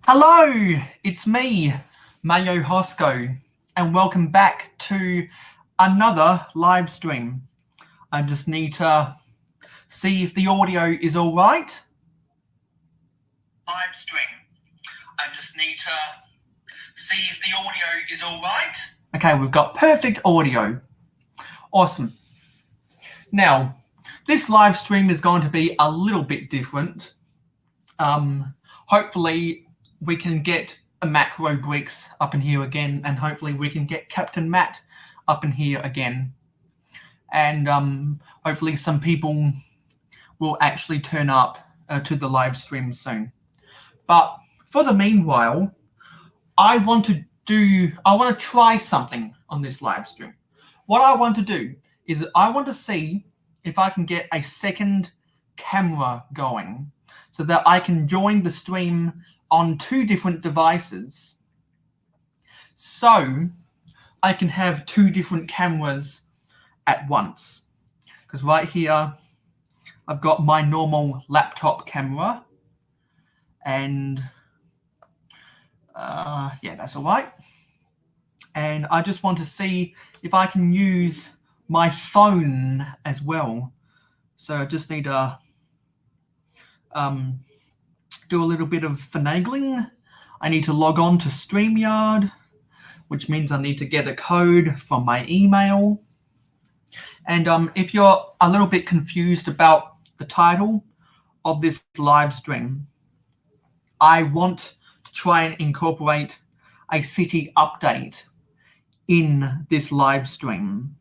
Hello, it's me, Mayo Hosko, and welcome back to another live stream. I just need to see if the audio is all right. Live stream. I just need to see if the audio is all right. Okay, we've got perfect audio. Awesome. Now, this live stream is going to be a little bit different. Hopefully, we can get a Makro bricks up in here again, and hopefully we can get CAPT4INMatt up in here again. And hopefully some people will actually turn up to the live stream soon. But for the meanwhile, I want to try something on this live stream. What I want to do is I want to see if I can get a second camera going so that I can join the stream on two different devices, so I can have two different cameras at once. Because right here, I've got my normal laptop camera, and yeah, that's all right. And I just want to see if I can use my phone as well. So I just need to do a little bit of finagling. I need to log on to StreamYard, which means I need to get a code from my email. And if you're a little bit confused about the title of this live stream, I want to try and incorporate a city update in this live stream.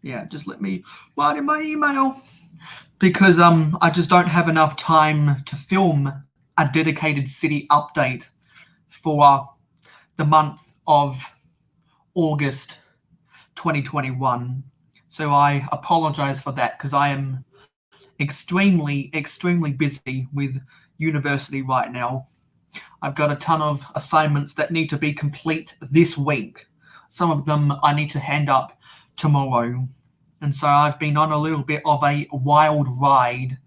Yeah, just let me write in my email, because I just don't have enough time to film a dedicated city update for the month of August 2021. So I apologize for that, because I am extremely busy with university right now. I've got a ton of assignments that need to be complete this week. Some of them I need to hand up tomorrow. And so I've been on a little bit of a wild ride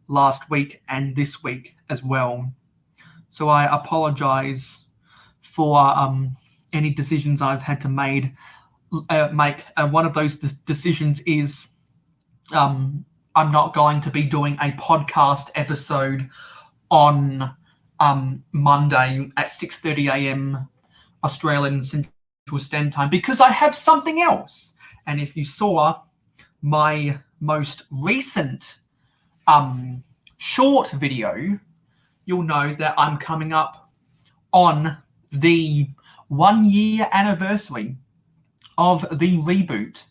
last week and this week as well. So I apologize for any decisions I've had to make. One of those decisions is I'm not going to be doing a podcast episode on Monday at 6:30 a.m. Australian Central Standard Time, because I have something else. And if you saw my most recent short video, you'll know that I'm coming up on the 1-year anniversary of the reboot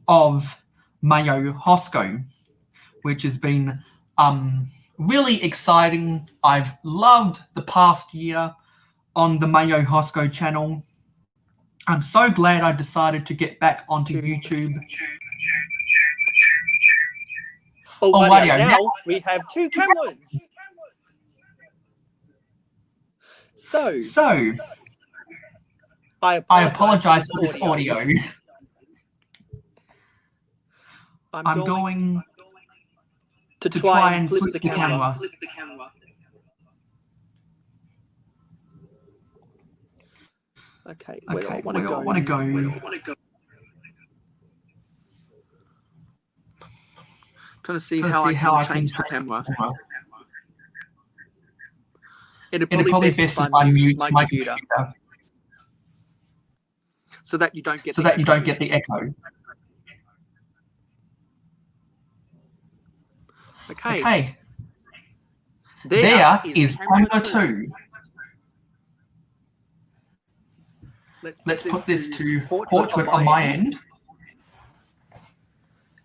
of Mayo Hosko, which has been really exciting. I've loved the past year on the Mayo Hosko channel. I'm so glad I decided to get back onto YouTube. Now we have two cameras. So I apologize for this audio. I'm going to try and flip the camera. Okay, where do I want to go? Trying to see how I can change the camera. It'd probably be best if I mute my computer, so that you don't get the echo. Okay. There is camera 2. Let's put this to portrait on my end.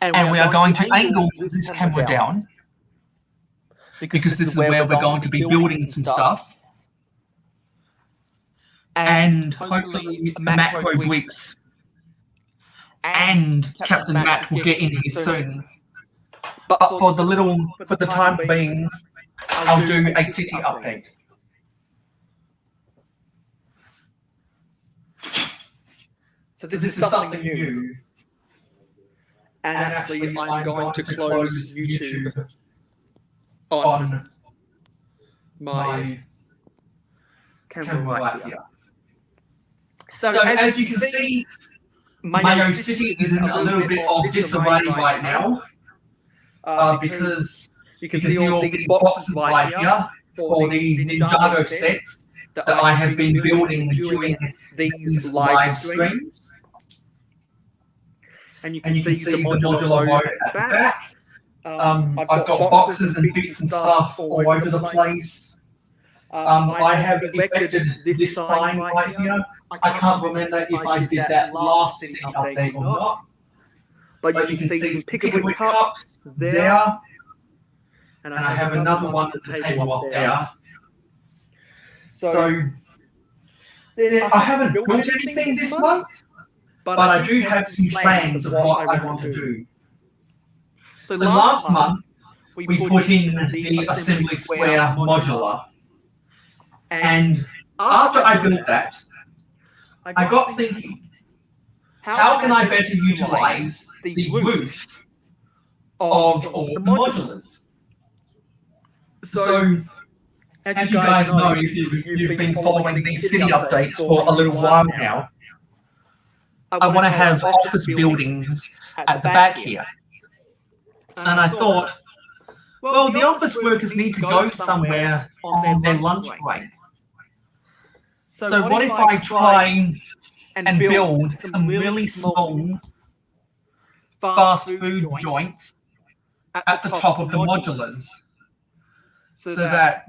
And we are going to angle this camera down, because this is where we're going to be building some stuff. And hopefully Makro bricks and CAPT4INMatt will get in here soon. But for the time being, I'll do a city update. So this is something new. And actually, I'm going to close YouTube on my my camera right here. So as you can see, Mayo City is in a little bit of disarray right now because you can see all these boxes right here for the Ninjago sets that I have been building during these live streams. And you And can you can see see the modular modular road road at the back. I've got boxes and bits and stuff all over the place. I have erected this sign right here. I can't remember if I did that last city update or not. But you can see some pickle cups there. And I have another one at the table up there. So I haven't built anything this month, but I do have some plans of what I want to do. So last month, we put in the assembly square modular. And after I built that, I got thinking, how can I better utilize the roof of all the modulars? So, as you guys know, if you've been following these city updates for a little while now, I want to have office buildings at the back here. And I thought, well, the office workers need to go somewhere on their lunch break. So what if I try and build some really small fast food joints at the top of the modulars, so that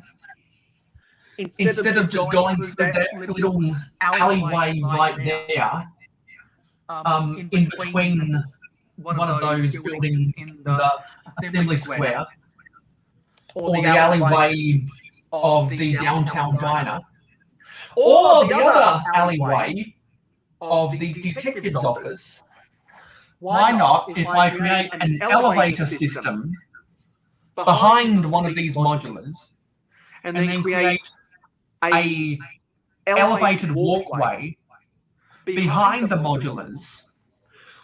instead of just going through that little alleyway right there, in between one of those buildings in the assembly square, or the alleyway of the downtown diner, or the other alleyway of the detective's office, why not if I create an elevator system behind one of these modulars and then create a elevated walkway behind the modulars?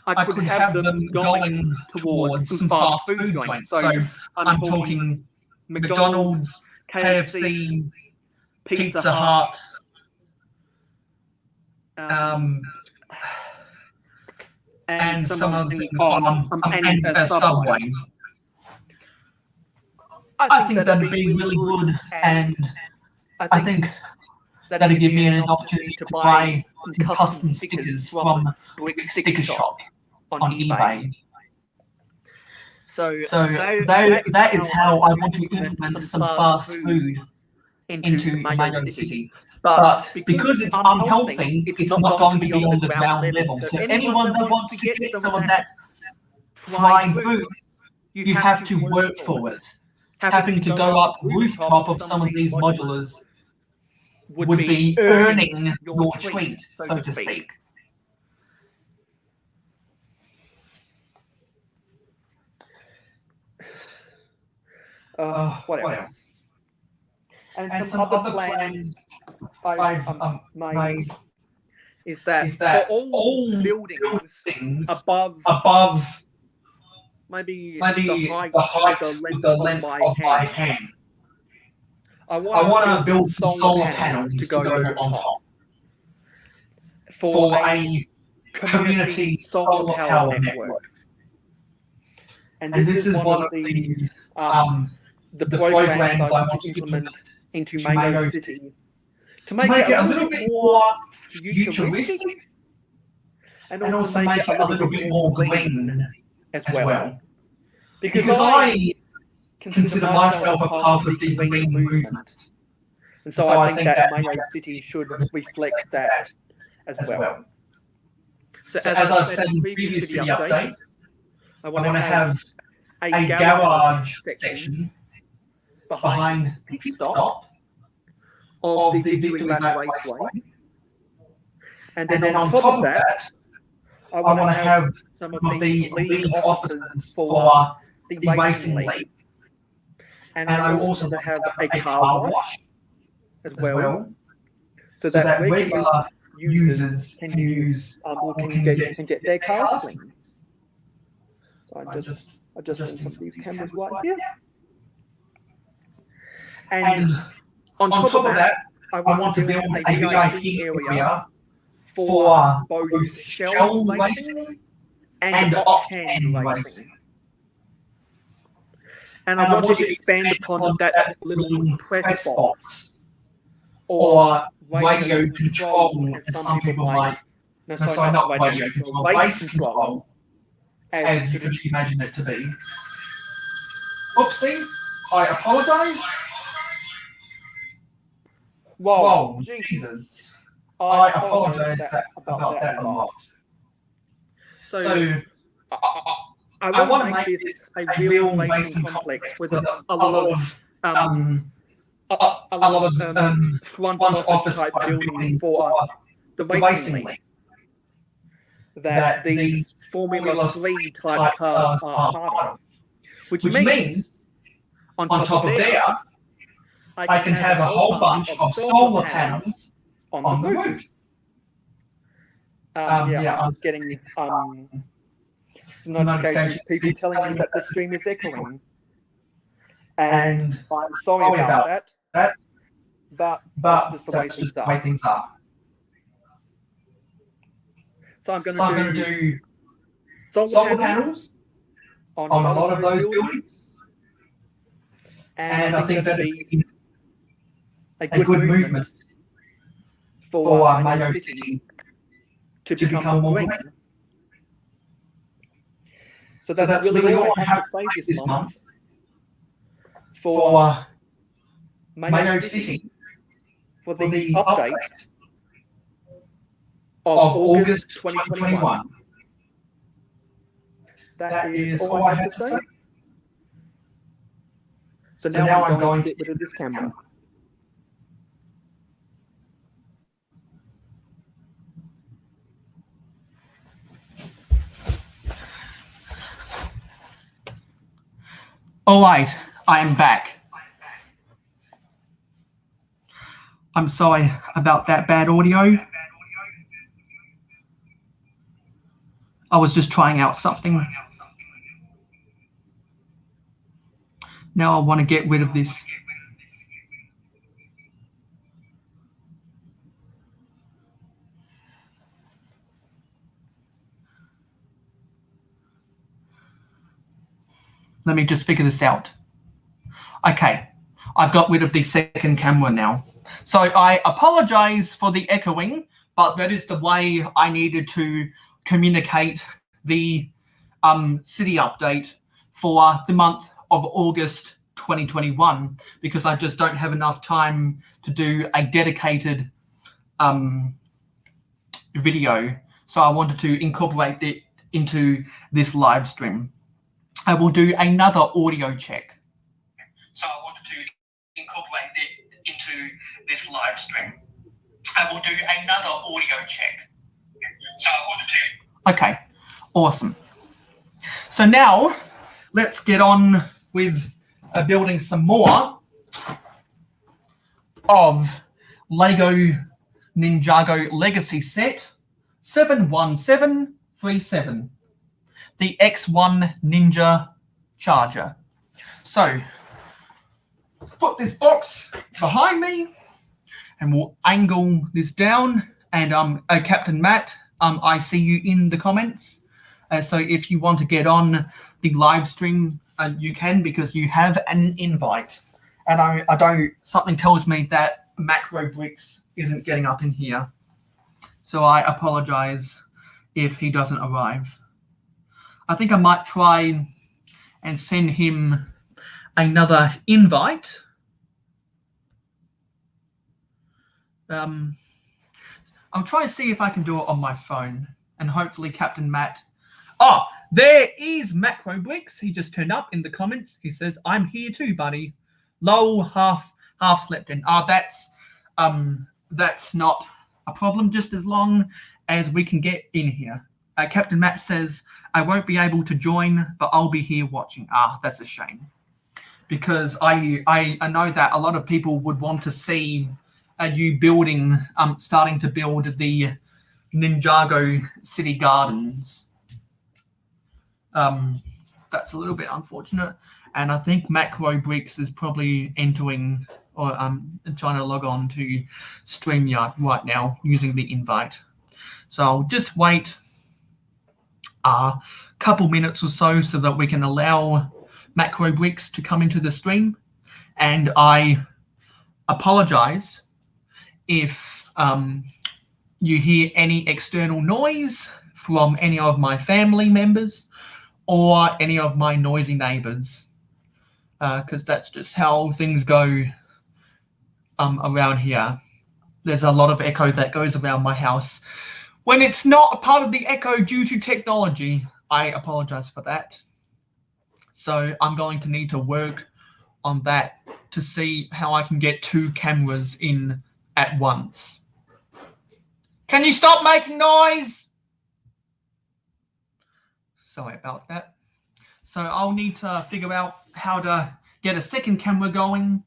I could have them going towards some fast food joints. So I'm talking McDonald's, KFC, Pizza Hut, and some other things, and Subway. I think that'd be really good, and I think that'd give me an opportunity to buy some custom stickers from Brick Sticker Shop on eBay. So that is how I want to implement some fast food into Mayo City. But because it's unhealthy, it's not going to be on the ground level. So anyone that wants to get some of that fried food, you have to work for it. Having to go up the rooftop of some of these modulars would be earning your treat, so to speak. What else? And some other plans I've made is that for all buildings above maybe the height with the length of my hand, I want to build some solar panels to go on top for a community solar power network. And this is one of the programs I want to implement into Mayo City to make it a little bit more futuristic and also make it a little bit more green as well. Because I consider myself a part of the green movement. And so I think that Mayo City should reflect that as well. So as I've said in previous city updates, I want to have a garage section behind the pit stop of the Victory Lap Raceway. And then on top of that, I want to have some of the lead officers for the racing league. And I also want to have a car wash as well, so that regular users can get their cars clean. So I just put some of these cameras right here. And on top of that, I want to build a VIP area for both shell racing and octane racing. And I want to expand upon that little press box or radio control, as some people might. No, sorry, not radio control, race control, as you could imagine it to be. Oopsie, I apologise. Whoa, Jesus. I apologise about that a lot. So I want to make this a real racing complex with a lot of front office type buildings for the racing league that these Formula 3 type cars are part of. Which means, on top of there, I can have a whole bunch of solar panels on the roof. I'm just getting some notifications, people telling me that the stream is echoing. And I'm sorry about that. But that's just the way things are. So I'm going to do solar panels on a lot of those buildings. And I think that would be a good movement for Mayo City to become more green. So that's really all I have to say this month for Mayo City for the update of August 2021. That is all I have to say. So now I'm going to get rid of this camera. All right, I am back. I'm sorry about that bad audio. I was just trying out something. Now I want to get rid of this. Let me just figure this out. Okay, I've got rid of the second camera now. So I apologize for the echoing, but that is the way I needed to communicate the city update for the month of August 2021, because I just don't have enough time to do a dedicated video. So I wanted to incorporate it into this live stream. I will do another audio check. So I wanted to incorporate it into this live stream. I will do another audio check. So I wanted to. Okay, awesome. So now let's get on with building some more of Lego Ninjago Legacy Set 71737. The X1 Ninja Charger. So, put this box behind me and we'll angle this down. And Captain Matt, I see you in the comments. So if you want to get on the live stream, you can, because you have an invite. And I don't, something tells me that Makro Bricks isn't getting up in here. So I apologize if he doesn't arrive. I think I might try and send him another invite. I'll try and see if I can do it on my phone, and hopefully Captain Matt. Oh, there is Makro Bricks. He just turned up in the comments. He says, "I'm here too, buddy." Lol, half slept in. That's not a problem, just as long as we can get in here. Captain Matt says, "I won't be able to join, but I'll be here watching." That's a shame, because I know that a lot of people would want to see you building, starting to build the Ninjago City Gardens. That that's a little bit unfortunate. And I think Makro Bricks is probably entering or trying to log on to StreamYard right now using the invite. So I'll just wait a couple minutes or so that we can allow Makro Bricks to come into the stream. And I apologize if you hear any external noise from any of my family members or any of my noisy neighbors, because that's just how things go around here. There's a lot of echo that goes around my house. When it's not a part of the echo due to technology, I apologize for that. So I'm going to need to work on that to see how I can get 2 cameras in at once. Can you stop making noise? Sorry about that. So I'll need to figure out how to get a second camera going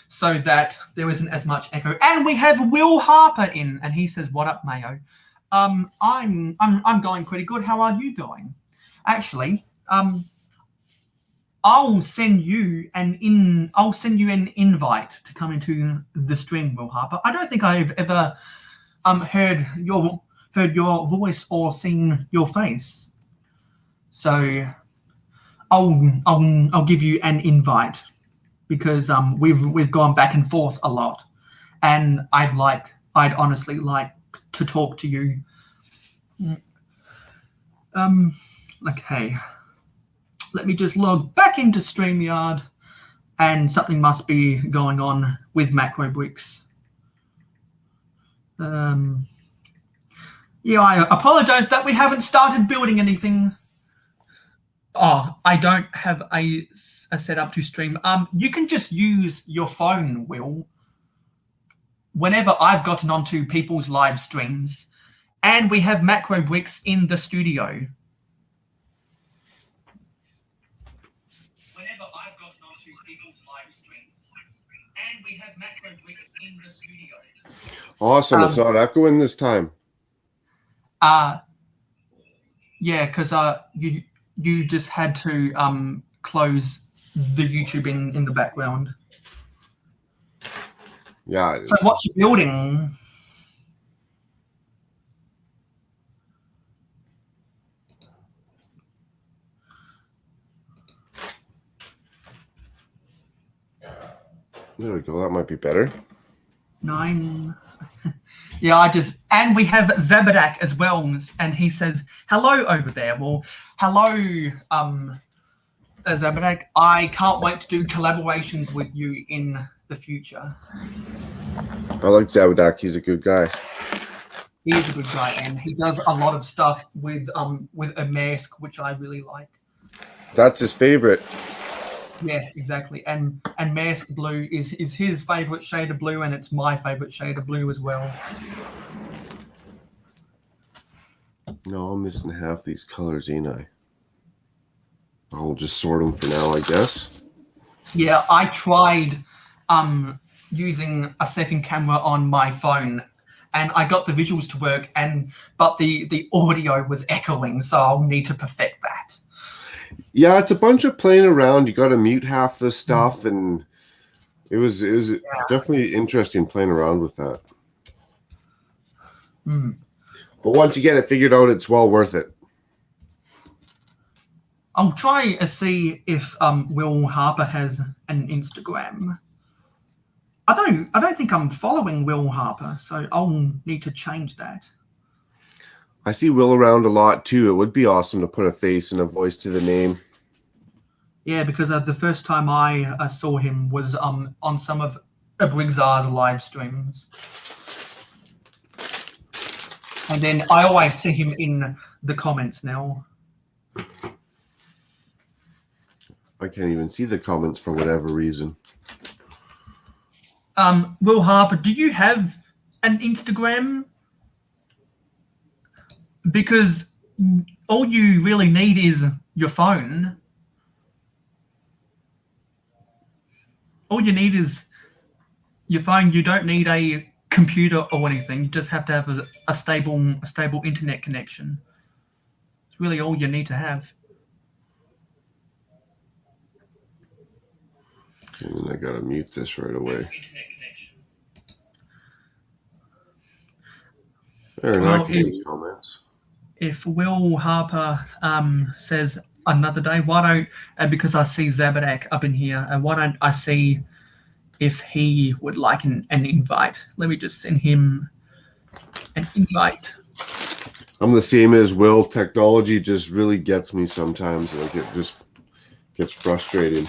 so that there isn't as much echo. And we have Will Harper in, and he says, "What up, Mayo?" I'm going pretty good. How are you going? Actually, I'll send you an invite to come into the stream, Will Harper. I don't think I've ever heard your voice or seen your face. So I'll give you an invite because we've gone back and forth a lot, and I'd honestly like to talk to you. Okay. Let me just log back into StreamYard, and something must be going on with Makro Bricks. Yeah, I apologize that we haven't started building anything. Oh, I don't have a setup to stream. You can just use your phone, Will. Whenever I've gotten onto people's live streams, and we have Makro Bricks in the studio. Whenever I've gotten onto people's live streams, and we have Makro Bricks in the studio. Awesome! It's not echoing this time. Yeah, because you just had to close the YouTube in the background. Yeah. So what you're building? There we go. That might be better. 9. Yeah, and we have Zabadak as well, and he says hello over there. Well, hello, Zabadak. I can't wait to do collaborations with you in the future. I like Zabadak. He's a good guy. He is a good guy, and he does a lot of stuff with a mask, which I really like. That's his favorite. Yeah, exactly. And mask blue is his favorite shade of blue, and it's my favorite shade of blue as well. No, I'm missing half these colors, ain't I? I'll just sort them for now, I guess. Yeah, I tried using a second camera on my phone, and I got the visuals to work, but the audio was echoing, so I'll need to perfect that. Yeah, it's a bunch of playing around. You got to mute half the stuff, and it was definitely interesting playing around with that. But once you get it figured out, it's well worth it. I'll try and see if Will Harper has an Instagram. I don't think I'm following Will Harper, so I'll need to change that. I see Will around a lot too. It would be awesome to put a face and a voice to the name. Yeah, because the first time I saw him was on some of Briggsar's live streams. And then I always see him in the comments now. I can't even see the comments for whatever reason. Will Harper, do you have an Instagram? Because all you really need is your phone. All you need is your phone. You don't need a computer or anything. You just have to have a stable internet connection. It's really all you need to have. And then I gotta mute this right away. There, now I can see comments. If Will Harper says another day, why don't, because I see Zabadak up in here, and why don't I see if he would like an invite? Let me just send him an invite. I'm the same as Will. Technology just really gets me sometimes. Like, it just gets frustrating.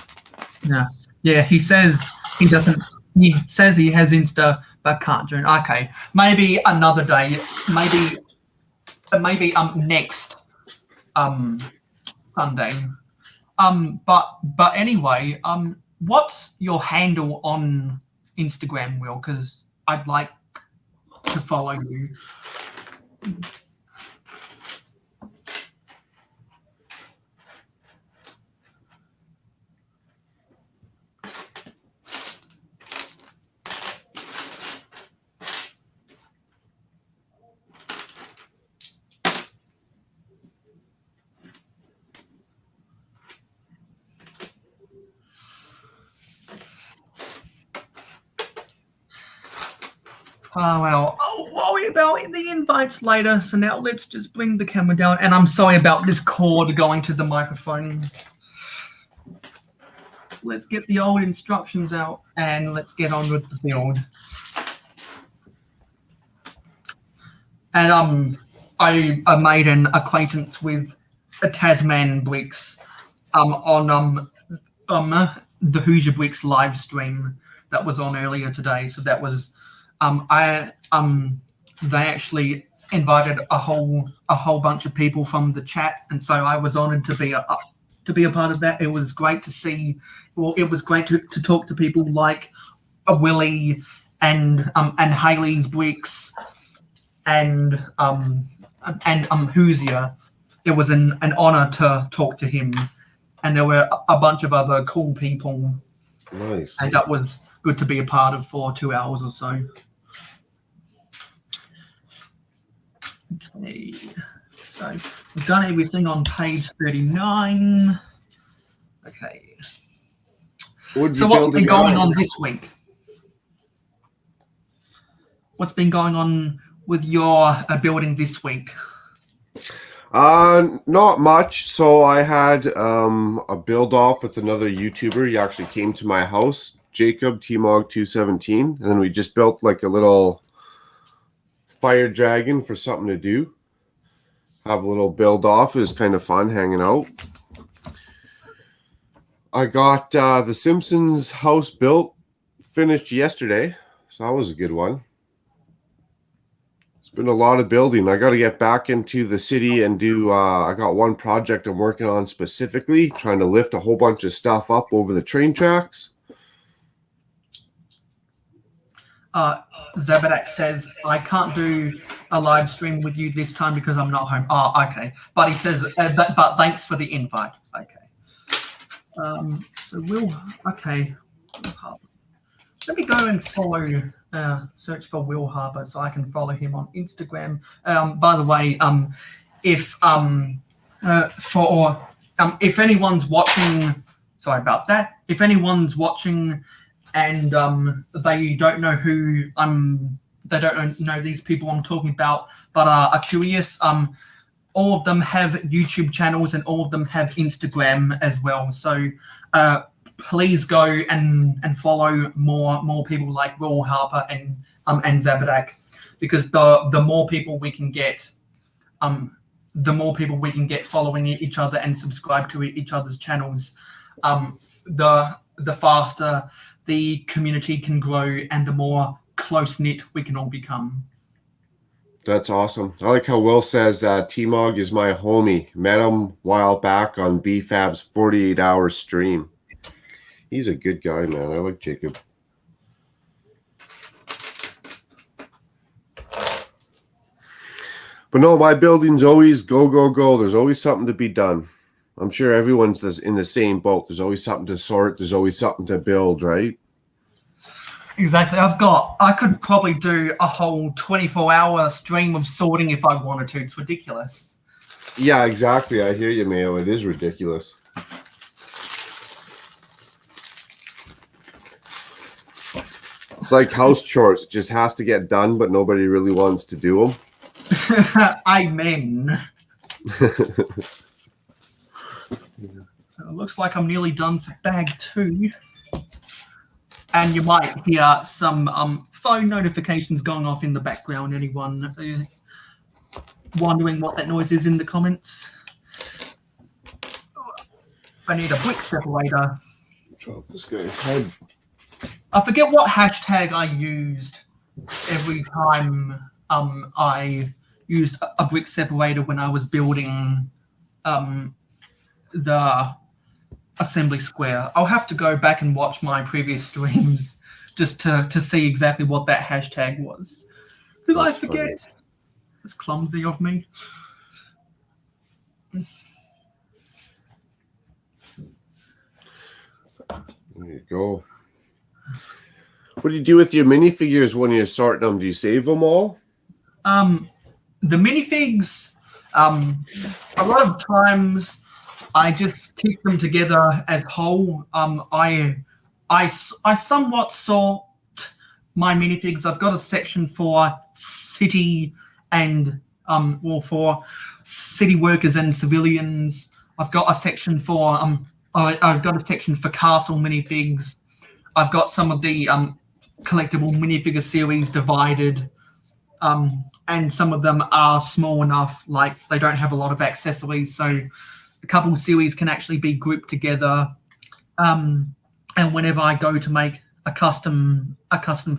Yeah, he says he doesn't. He says he has Insta, but can't join. Okay, maybe another day. Maybe next Sunday. But anyway, what's your handle on Instagram, Will? Because I'd like to follow you. Oh, well, I'll worry about the invites later. So now let's just bring the camera down. And I'm sorry about this cord going to the microphone. Let's get the old instructions out and let's get on with the build. And I made an acquaintance with a Tasman Bricks on the Hoosier Bricks live stream that was on earlier today. So that was they actually invited a whole bunch of people from the chat, and so I was honored to be a part of that. It was great to see. Well, it was great to talk to people like Willie and Haley's Bricks and Hoosier. It was an honor to talk to him, and there were a bunch of other cool people. Nice. And that was good to be a part of for 2 hours or so. Okay, so we've done everything on page 39. Okay. So what's been going on this week? What's been going on with your building this week? Not much. So I had a build off with another YouTuber. He actually came to my house, Jacob TMOG217, and then we just built like a little fire dragon for something to do. Have a little build off. It was kind of fun hanging out. I got the Simpsons house built, finished yesterday, so that was a good one. It's been a lot of building. I got to get back into the city and do, I got one project I'm working on specifically, trying to lift a whole bunch of stuff up over the train tracks. Zabadak says, I can't do a live stream with you this time because I'm not home. Oh, okay. But he says, but thanks for the invite. Okay. So Will, okay. Will Harper. Let me go and follow, search for Will Harper so I can follow him on Instagram. By the way, if anyone's watching, sorry about that. If anyone's watching and they don't know who they don't know these people I'm talking about, but are curious, all of them have YouTube channels and all of them have Instagram as well. So please go and follow more people like Will Harper and Zabadak, because the more people we can get, following each other and subscribe to each other's channels, the faster the community can grow and the more close-knit we can all become. That's awesome. I like how Will says T-Mog is my homie. Met him a while back on BFAB's 48-hour stream. He's a good guy, man. I like Jacob. But no, my building's always go, go, go. There's always something to be done. I'm sure everyone's in the same boat. There's always something to sort. There's always something to build, right? Exactly. I could probably do a whole 24-hour stream of sorting if I wanted to. It's ridiculous. Yeah, exactly. I hear you, Mayo. It is ridiculous. like house chores. It just has to get done, but nobody really wants to do them. Amen. So it looks like I'm nearly done for bag 2. And you might hear some phone notifications going off in the background. Anyone wondering what that noise is in the comments? I need a brick separator. Drop this guy's head. I forget what hashtag I used every time I used a brick separator when I was building the assembly square. I'll have to go back and watch my previous streams just to see exactly what that hashtag was. Did I forget? Funny. It's clumsy of me. There you go. What do you do with your minifigures when you sort them? Do you save them all? The minifigs, a lot of times I just keep them together as whole. I somewhat sort my minifigs. I've got a section for city and for city workers and civilians. I've got a section for I've got a section for castle minifigs. I've got some of the collectible minifigure series divided, and some of them are small enough, like they don't have a lot of accessories, so a couple of series can actually be grouped together. And whenever I go to make a custom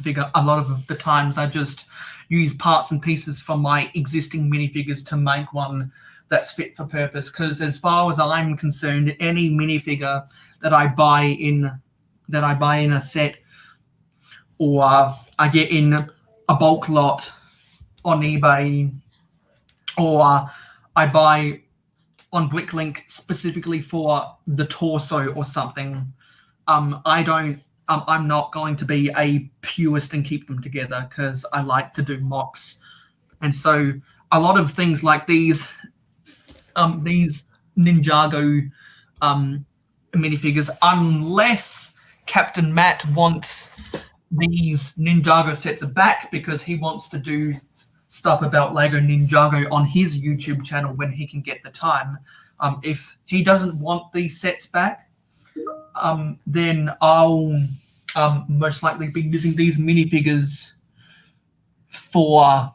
figure, a lot of the times I just use parts and pieces from my existing minifigures to make one that's fit for purpose. Because as far as I'm concerned, any minifigure that I buy in a set, or I get in a bulk lot on eBay, or I buy on Bricklink specifically for the torso or something, I'm not going to be a purist and keep them together, because I like to do mocks. And so a lot of things like these Ninjago minifigures, unless CAPT4INMatt wants these Ninjago sets back because he wants to do stuff about Lego Ninjago on his YouTube channel when he can get the time. If he doesn't want these sets back, then I'll most likely be using these minifigures for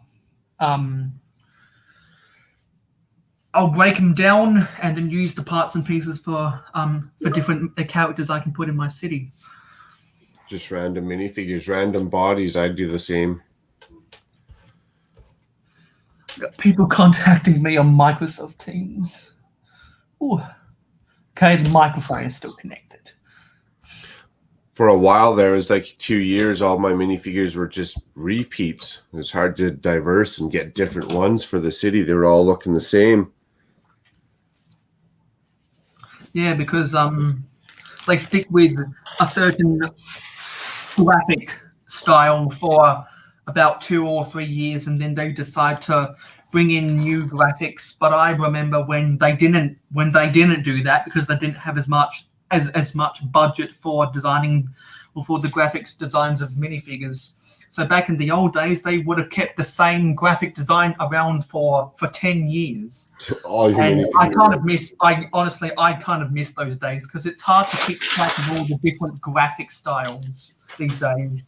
I'll break them down and then use the parts and pieces for different characters I can put in my city. Just random minifigures, random bodies. I do the same. Got people contacting me on Microsoft Teams. Ooh. Okay, the microphone is still connected. For a while there, it was like 2 years, all my minifigures were just repeats. It was hard to diverse and get different ones for the city. They were all looking the same. Yeah, because they stick with a certain graphic style for about 2 or 3 years, and then they decide to bring in new graphics. But I remember when they didn't do that, because they didn't have as much budget for designing or for the graphics designs of minifigures. So back in the old days, they would have kept the same graphic design around for 10 years. And I honestly kind of miss those days, because it's hard to keep track of all the different graphic styles these days.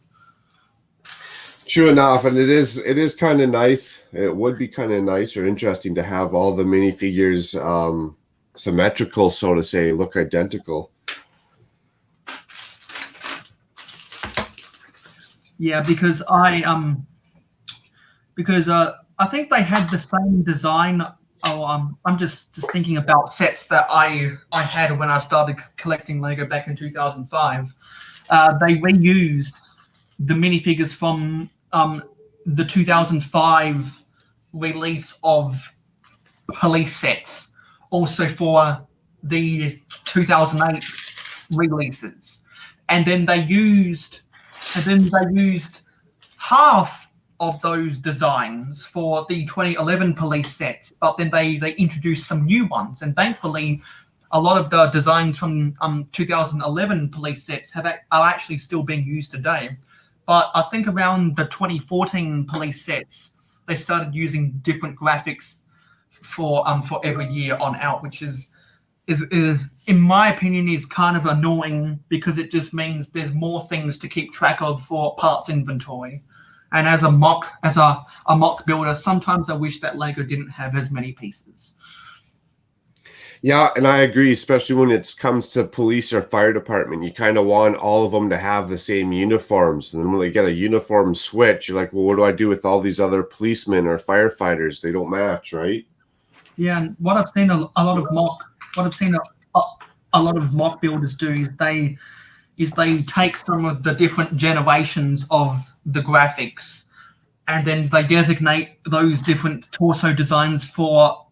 True enough, and it is kind of nice. It would be kind of nice or interesting to have all the minifigures symmetrical, so to say, look identical. Yeah, because I think they had the same design. I'm just thinking about sets that I had when I started collecting Lego back in 2005. They reused the minifigures from the 2005 release of police sets, also for the 2008 releases, and then they used half of those designs for the 2011 police sets, but then they introduced some new ones, and thankfully a lot of the designs from 2011 police sets are actually still being used today. but I think around the 2014 police sets, they started using different graphics for every year on out, which is in my opinion is kind of annoying because it just means there's more things to keep track of for parts inventory. And as a mock builder, sometimes I wish that Lego didn't have as many pieces. Yeah, and I agree, especially when it comes to police or fire department. You kind of want all of them to have the same uniforms. And then when they get a uniform switch, you're like, well, what do I do with all these other policemen or firefighters? They don't match, right? Yeah, and what I've seen a lot of mock builders do is they take some of the different generations of the graphics, and then they designate those different torso designs for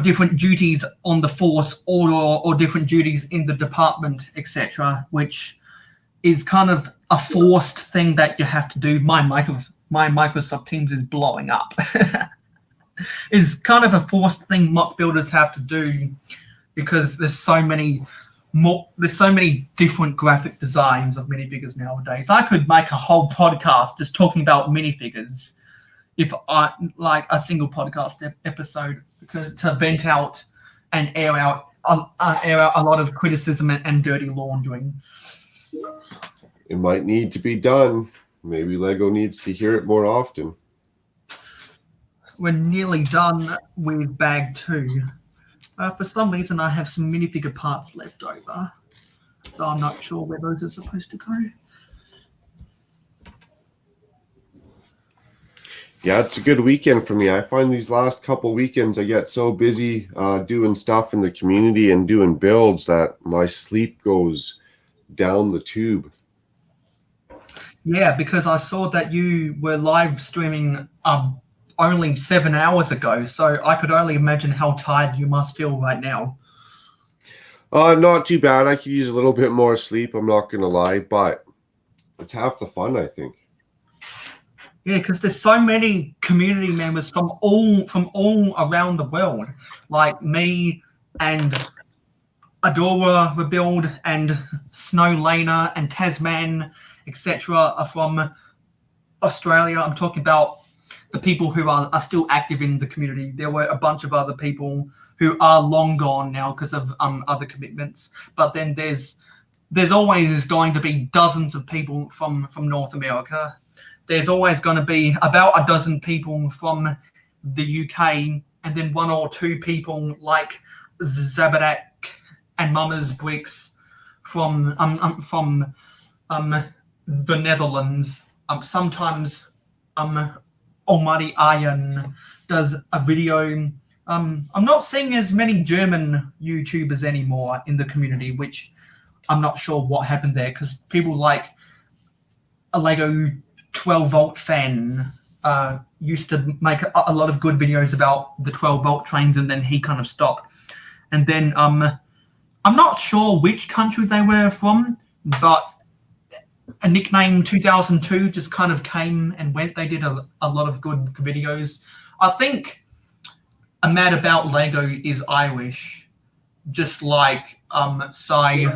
different duties on the force or different duties in the department, etc., which is kind of a forced thing that you have to do. My Microsoft Teams is blowing up. Is kind of a forced thing mock builders have to do because there's so many different graphic designs of minifigures nowadays. I could make a whole podcast just talking about minifigures if I like a single podcast episode to vent out and air out a lot of criticism and dirty laundering. It might need to be done. Maybe Lego needs to hear it more often. We're nearly done with bag 2. For some reason, I have some minifigure parts left over, so I'm not sure where those are supposed to go. Yeah, it's a good weekend for me. I find these last couple weekends I get so busy doing stuff in the community and doing builds that my sleep goes down the tube. Yeah, because I saw that you were live streaming only 7 hours ago, so I could only imagine how tired you must feel right now. Not too bad. I could use a little bit more sleep, I'm not going to lie, but it's half the fun, I think. Yeah, because there's so many community members from all around the world, like me and Adora Rebuild and Snow Lena and Tasman, etc. are from Australia. I'm talking about the people who are still active in the community. There were a bunch of other people who are long gone now because of other commitments. But then there's always going to be dozens of people from North America. There's always going to be about a dozen people from the UK, and then 1 or 2 people like Zabadak and Mama's Bricks from the Netherlands. Sometimes Almighty Iron does a video. I'm not seeing as many German YouTubers anymore in the community, which I'm not sure what happened there, because people like a Lego 12-volt fan used to make a lot of good videos about the 12-volt trains, and then he kind of stopped. And then I'm not sure which country they were from, but a nickname 2002 just kind of came and went. They did a lot of good videos. I think Matt About Lego is Irish, just like Cy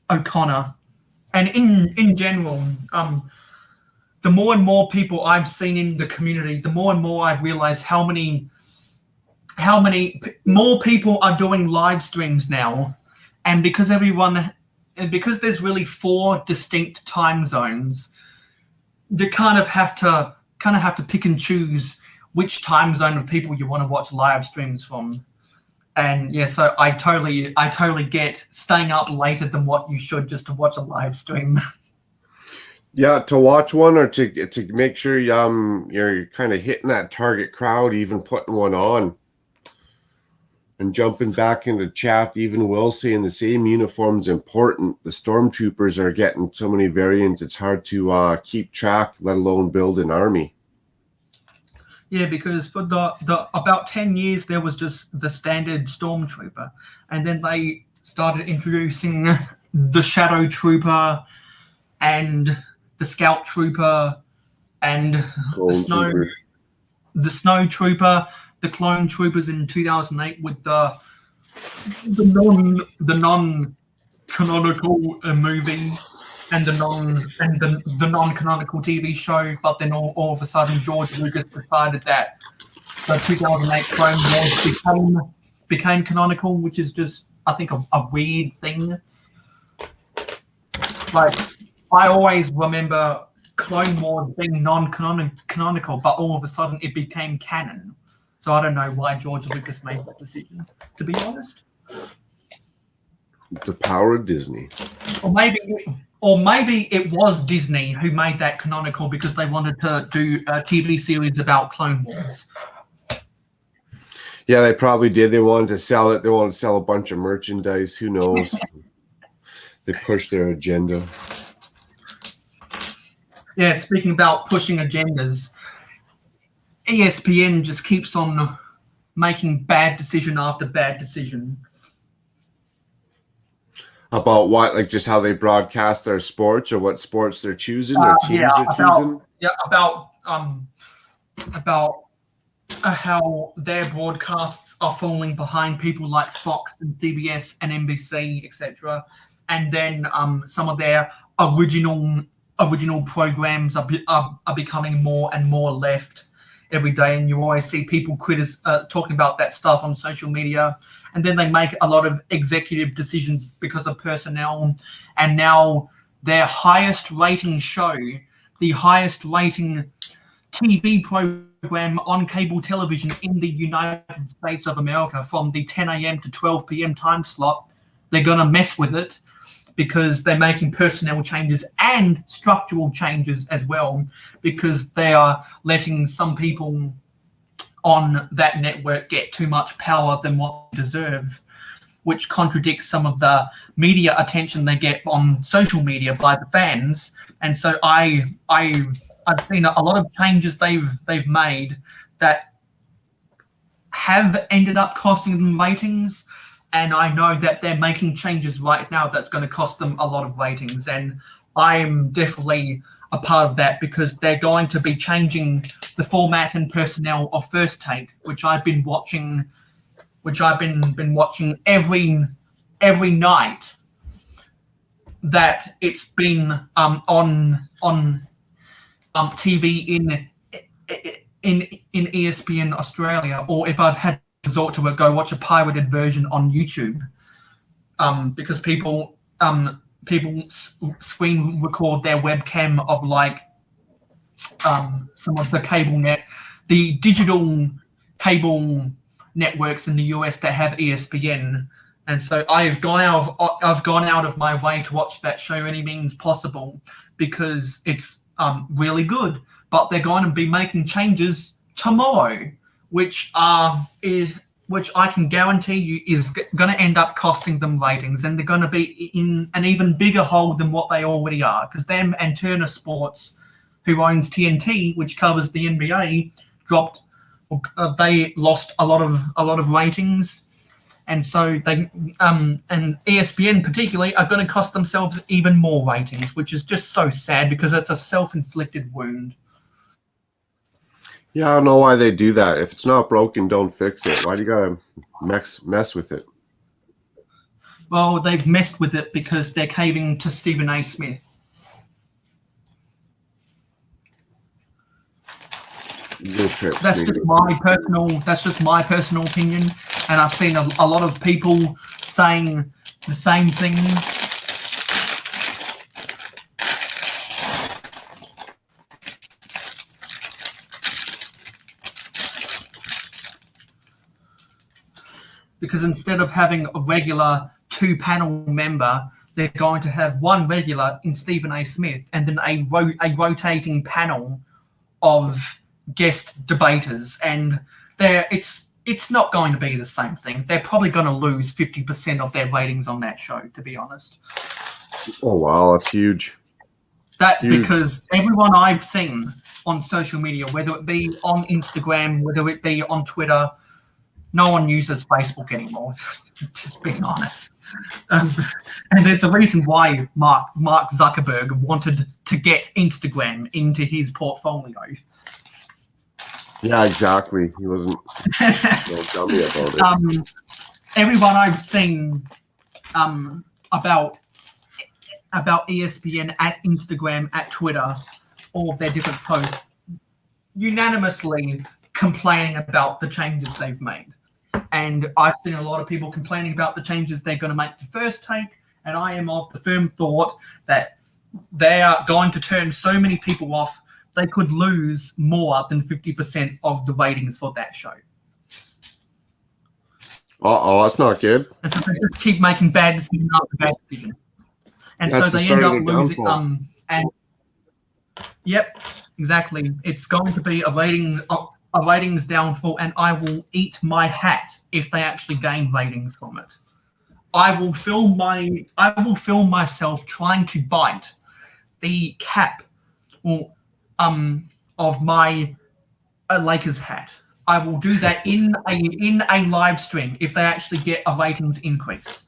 O'Connor. And in general, the more and more people I've seen in the community, the more and more I've realized how many more people are doing live streams now. And because there's really 4 distinct time zones, you kind of have to pick and choose which time zone of people you want to watch live streams from. And yeah, so I totally get staying up later than what you should just to watch a live stream. Yeah, to watch one or to make sure you're kind of hitting that target crowd, even putting one on. And jumping back into chat, even Will saying the same uniform's important. The stormtroopers are getting so many variants, it's hard to keep track, let alone build an army. Yeah, because for the about 10 years there was just the standard stormtrooper, and then they started introducing the shadow trooper and the scout trooper and the snow trooper, the clone troopers in 2008 with the non-canonical movie, the non-canonical TV show, but then all of a sudden George Lucas decided that the 2008 Clone Wars became canonical, which is just, I think, a weird thing. Like, I always remember Clone Wars being non-canonical, but all of a sudden it became canon. So I don't know why George Lucas made that decision, to be honest. The power of Disney. Or maybe it was Disney who made that canonical because they wanted to do a TV series about Clone Wars. Yeah, they probably did. They wanted to sell it. They wanted to sell a bunch of merchandise. Who knows? They pushed their agenda. Yeah, speaking about pushing agendas, ESPN just keeps on making bad decision after bad decision. About what? Like just how they broadcast their sports or what sports they're choosing, their teams are choosing? Yeah, about how their broadcasts are falling behind people like Fox and CBS and NBC, etc. And then some of their original programs are becoming more and more left every day, and you always see people talking about that stuff on social media, and then they make a lot of executive decisions because of personnel, and now their highest rating show, the highest rating TV program on cable television in the United States of America, from the 10 a.m. to 12 p.m. time slot, they're going to mess with it because they're making personnel changes and structural changes as well, because they are letting some people on that network get too much power than what they deserve, which contradicts some of the media attention they get on social media by the fans. And so I've seen a lot of changes they've made that have ended up costing them ratings, and I know that they're making changes right now that's going to cost them a lot of ratings, and I'm definitely a part of that, because they're going to be changing the format and personnel of First Take, which I've been watching every night that it's been on TV in ESPN Australia, or if I've had to resort to it, go watch a pirated version on YouTube, because people screen record their webcam of like some of the digital cable networks in the US that have ESPN, and so I've gone out of my way to watch that show any means possible, because it's really good. But they're going to be making changes tomorrow, which I can guarantee you is going to end up costing them ratings, and they're going to be in an even bigger hole than what they already are, because them and Turner Sports, who owns TNT, which covers the NBA, they lost a lot of ratings, and so they and ESPN particularly are going to cost themselves even more ratings, which is just so sad, because it's a self-inflicted wound. Yeah, I don't know why they do that. If it's not broken, don't fix it. Why do you gotta mess with it? Well, they've messed with it because they're caving to Stephen A. Smith. That's just my personal opinion, and I've seen a lot of people saying the same thing. Because instead of having a regular two-panel member, they're going to have one regular in Stephen A. Smith, and then a rotating panel of guest debaters, and it's not going to be the same thing. They're probably going to lose 50% of their ratings on that show, to be honest. Oh wow, that's huge. Because everyone I've seen on social media, whether it be on Instagram, whether it be on Twitter, no one uses Facebook anymore, just being honest. And there's a reason why Mark Zuckerberg wanted to get Instagram into his portfolio. Yeah, exactly. He wasn't tell me about it. Everyone I've seen about ESPN, at Instagram, at Twitter, all of their different posts, unanimously complaining about the changes they've made. And I've seen a lot of people complaining about the changes they're going to make to First Take, and I am of the firm thought that they are going to turn so many people off, they could lose more than 50% of the ratings for that show. Uh-oh, that's not good. And so they just keep making bad decision after bad decision. And That's so the they start end of up the losing. downfall. Yep, exactly. It's going to be a ratings downfall, and I will eat my hat if they actually gain ratings from it. I will film myself trying to bite the cap of my Lakers hat. I will do that in a live stream if they actually get a ratings increase.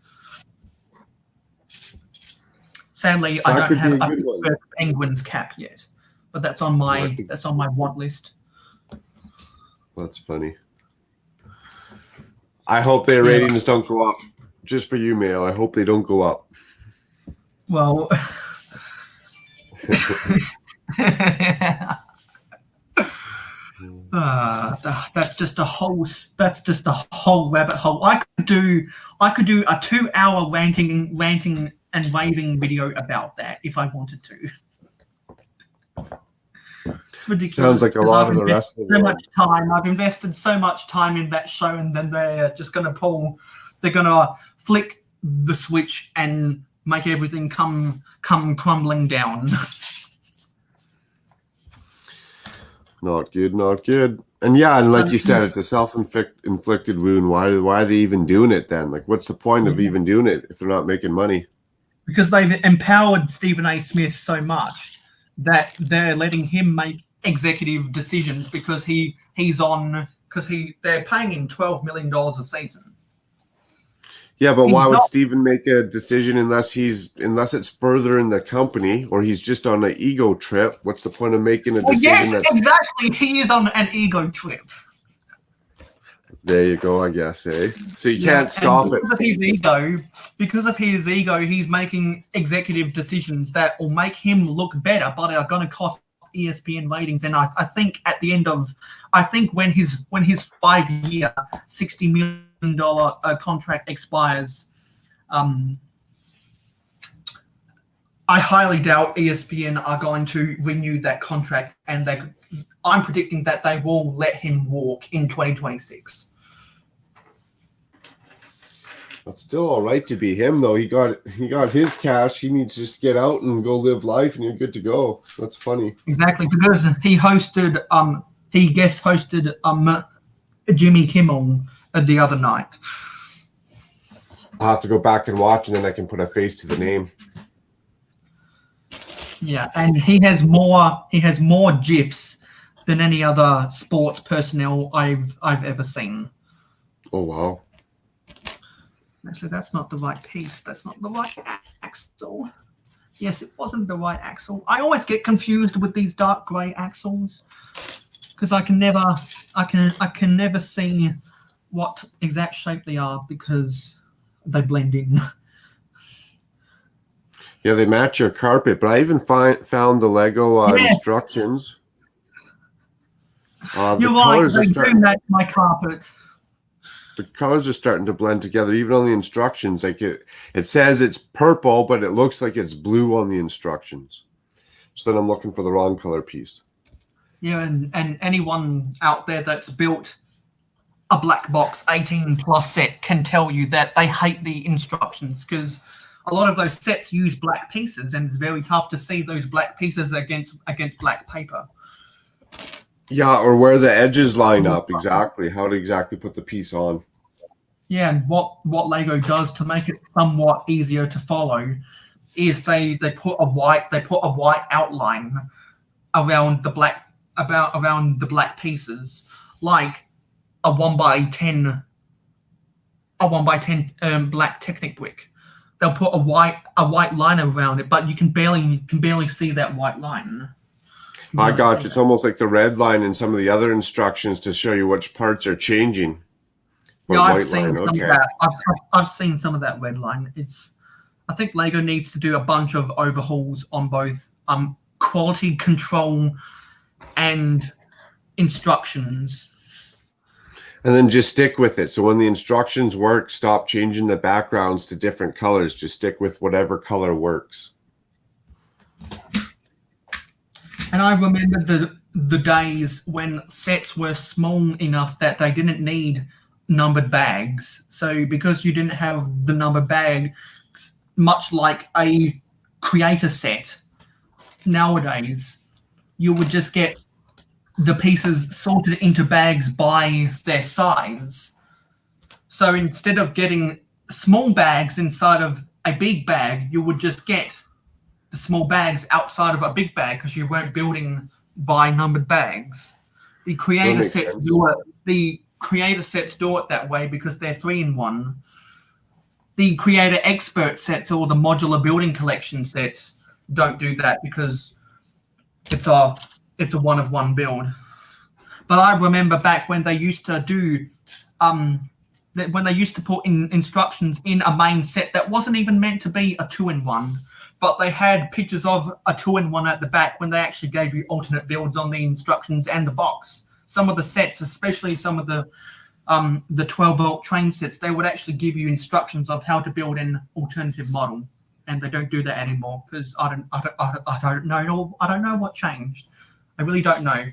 Sadly, I don't have a Penguins cap yet, but that's on my want list. That's funny. I hope their ratings don't go up. Just for you, Mayo. I hope they don't go up. Well, that's just a whole rabbit hole. I could do a 2-hour ranting and raving video about that if I wanted to. It's ridiculous. Sounds like a lot of the rest of the world. I've invested so much time in that show, and then they're just going to flick the switch and make everything come crumbling down. Not good, not good. And yeah, and like you said, it's a self-inflicted wound. Why are they even doing it then? Like, what's the point of even doing it if they're not making money? Because they've empowered Stephen A. Smith so much that they're letting him make executive decisions because they're paying him $12 million a season. Yeah, but why would Stephen make a decision unless it's further in the company or he's just on an ego trip? What's the point of making a decision? Yes, exactly. He is on an ego trip. There you go, I guess, eh? So you can't scoff it. Because of his ego, he's making executive decisions that will make him look better, but are going to cost ESPN ratings. And I think at the end of, when his 5-year, $60 million contract expires, I highly doubt ESPN are going to renew that contract, and I'm predicting that they will let him walk in 2026. That's still all right to be him, though. He got his cash. He needs to just get out and go live life, and you're good to go. That's funny. Exactly, because he guest hosted Jimmy Kimmel the other night. I'll have to go back and watch, and then I can put a face to the name. Yeah, and he has more GIFs than any other sports personnel I've ever seen. Oh wow. Actually, that's not the right piece. That's not the right axle. Yes, it wasn't the right axle. I always get confused with these dark grey axles because I can never see what exact shape they are because they blend in. Yeah, they match your carpet, but I even found the Lego instructions. You're right. They do match my carpet. The colors are starting to blend together, even on the instructions. Like it says it's purple, but it looks like it's blue on the instructions. So then I'm looking for the wrong color piece. Yeah, and anyone out there that's built a black box 18+ set can tell you that they hate the instructions because a lot of those sets use black pieces, and it's very tough to see those black pieces against black paper. Yeah, or where the edges line up exactly, how to exactly put the piece on. Yeah, and what Lego does to make it somewhat easier to follow is they put a white outline around the black pieces, like a 1x10 black Technic brick. They'll put a white line around it, but you can barely see that white line. I got you. It's almost like the red line in some of the other instructions to show you which parts are changing. Yeah, I've seen some of that. I've seen some of that red line. It's I think Lego needs to do a bunch of overhauls on both quality control and instructions. And then just stick with it. So when the instructions work, stop changing the backgrounds to different colors. Just stick with whatever color works. And I remember the days when sets were small enough that they didn't need numbered bags. So because you didn't have the numbered bag, much like a creator set nowadays, you would just get the pieces sorted into bags by their size. So instead of getting small bags inside of a big bag, you would just get the small bags outside of a big bag because you weren't building by numbered bags. The creator sets do it. The creator sets do it that way because they're 3-in-1. The creator expert sets or the modular building collection sets don't do that because it's a one-of-one build. But I remember back when they used to do when they used to put in instructions in a main set that wasn't even meant to be a 2-in-1, but they had pictures of a 2-in-1 at the back when they actually gave you alternate builds on the instructions and the box. Some of the sets, especially some of the 12-volt train sets, they would actually give you instructions of how to build an alternative model, and they don't do that anymore because I don't know what changed. I really don't know.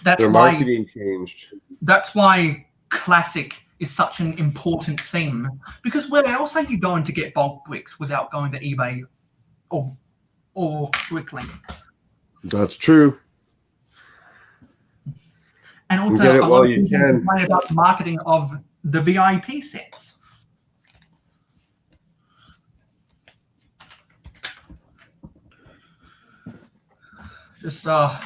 Their marketing changed. That's why classic is such an important theme, because where else are you going to get bulk bricks without going to eBay or Bricklink? That's true. And also, get it a lot while of you people can. complain about the marketing of the VIP sets. Just a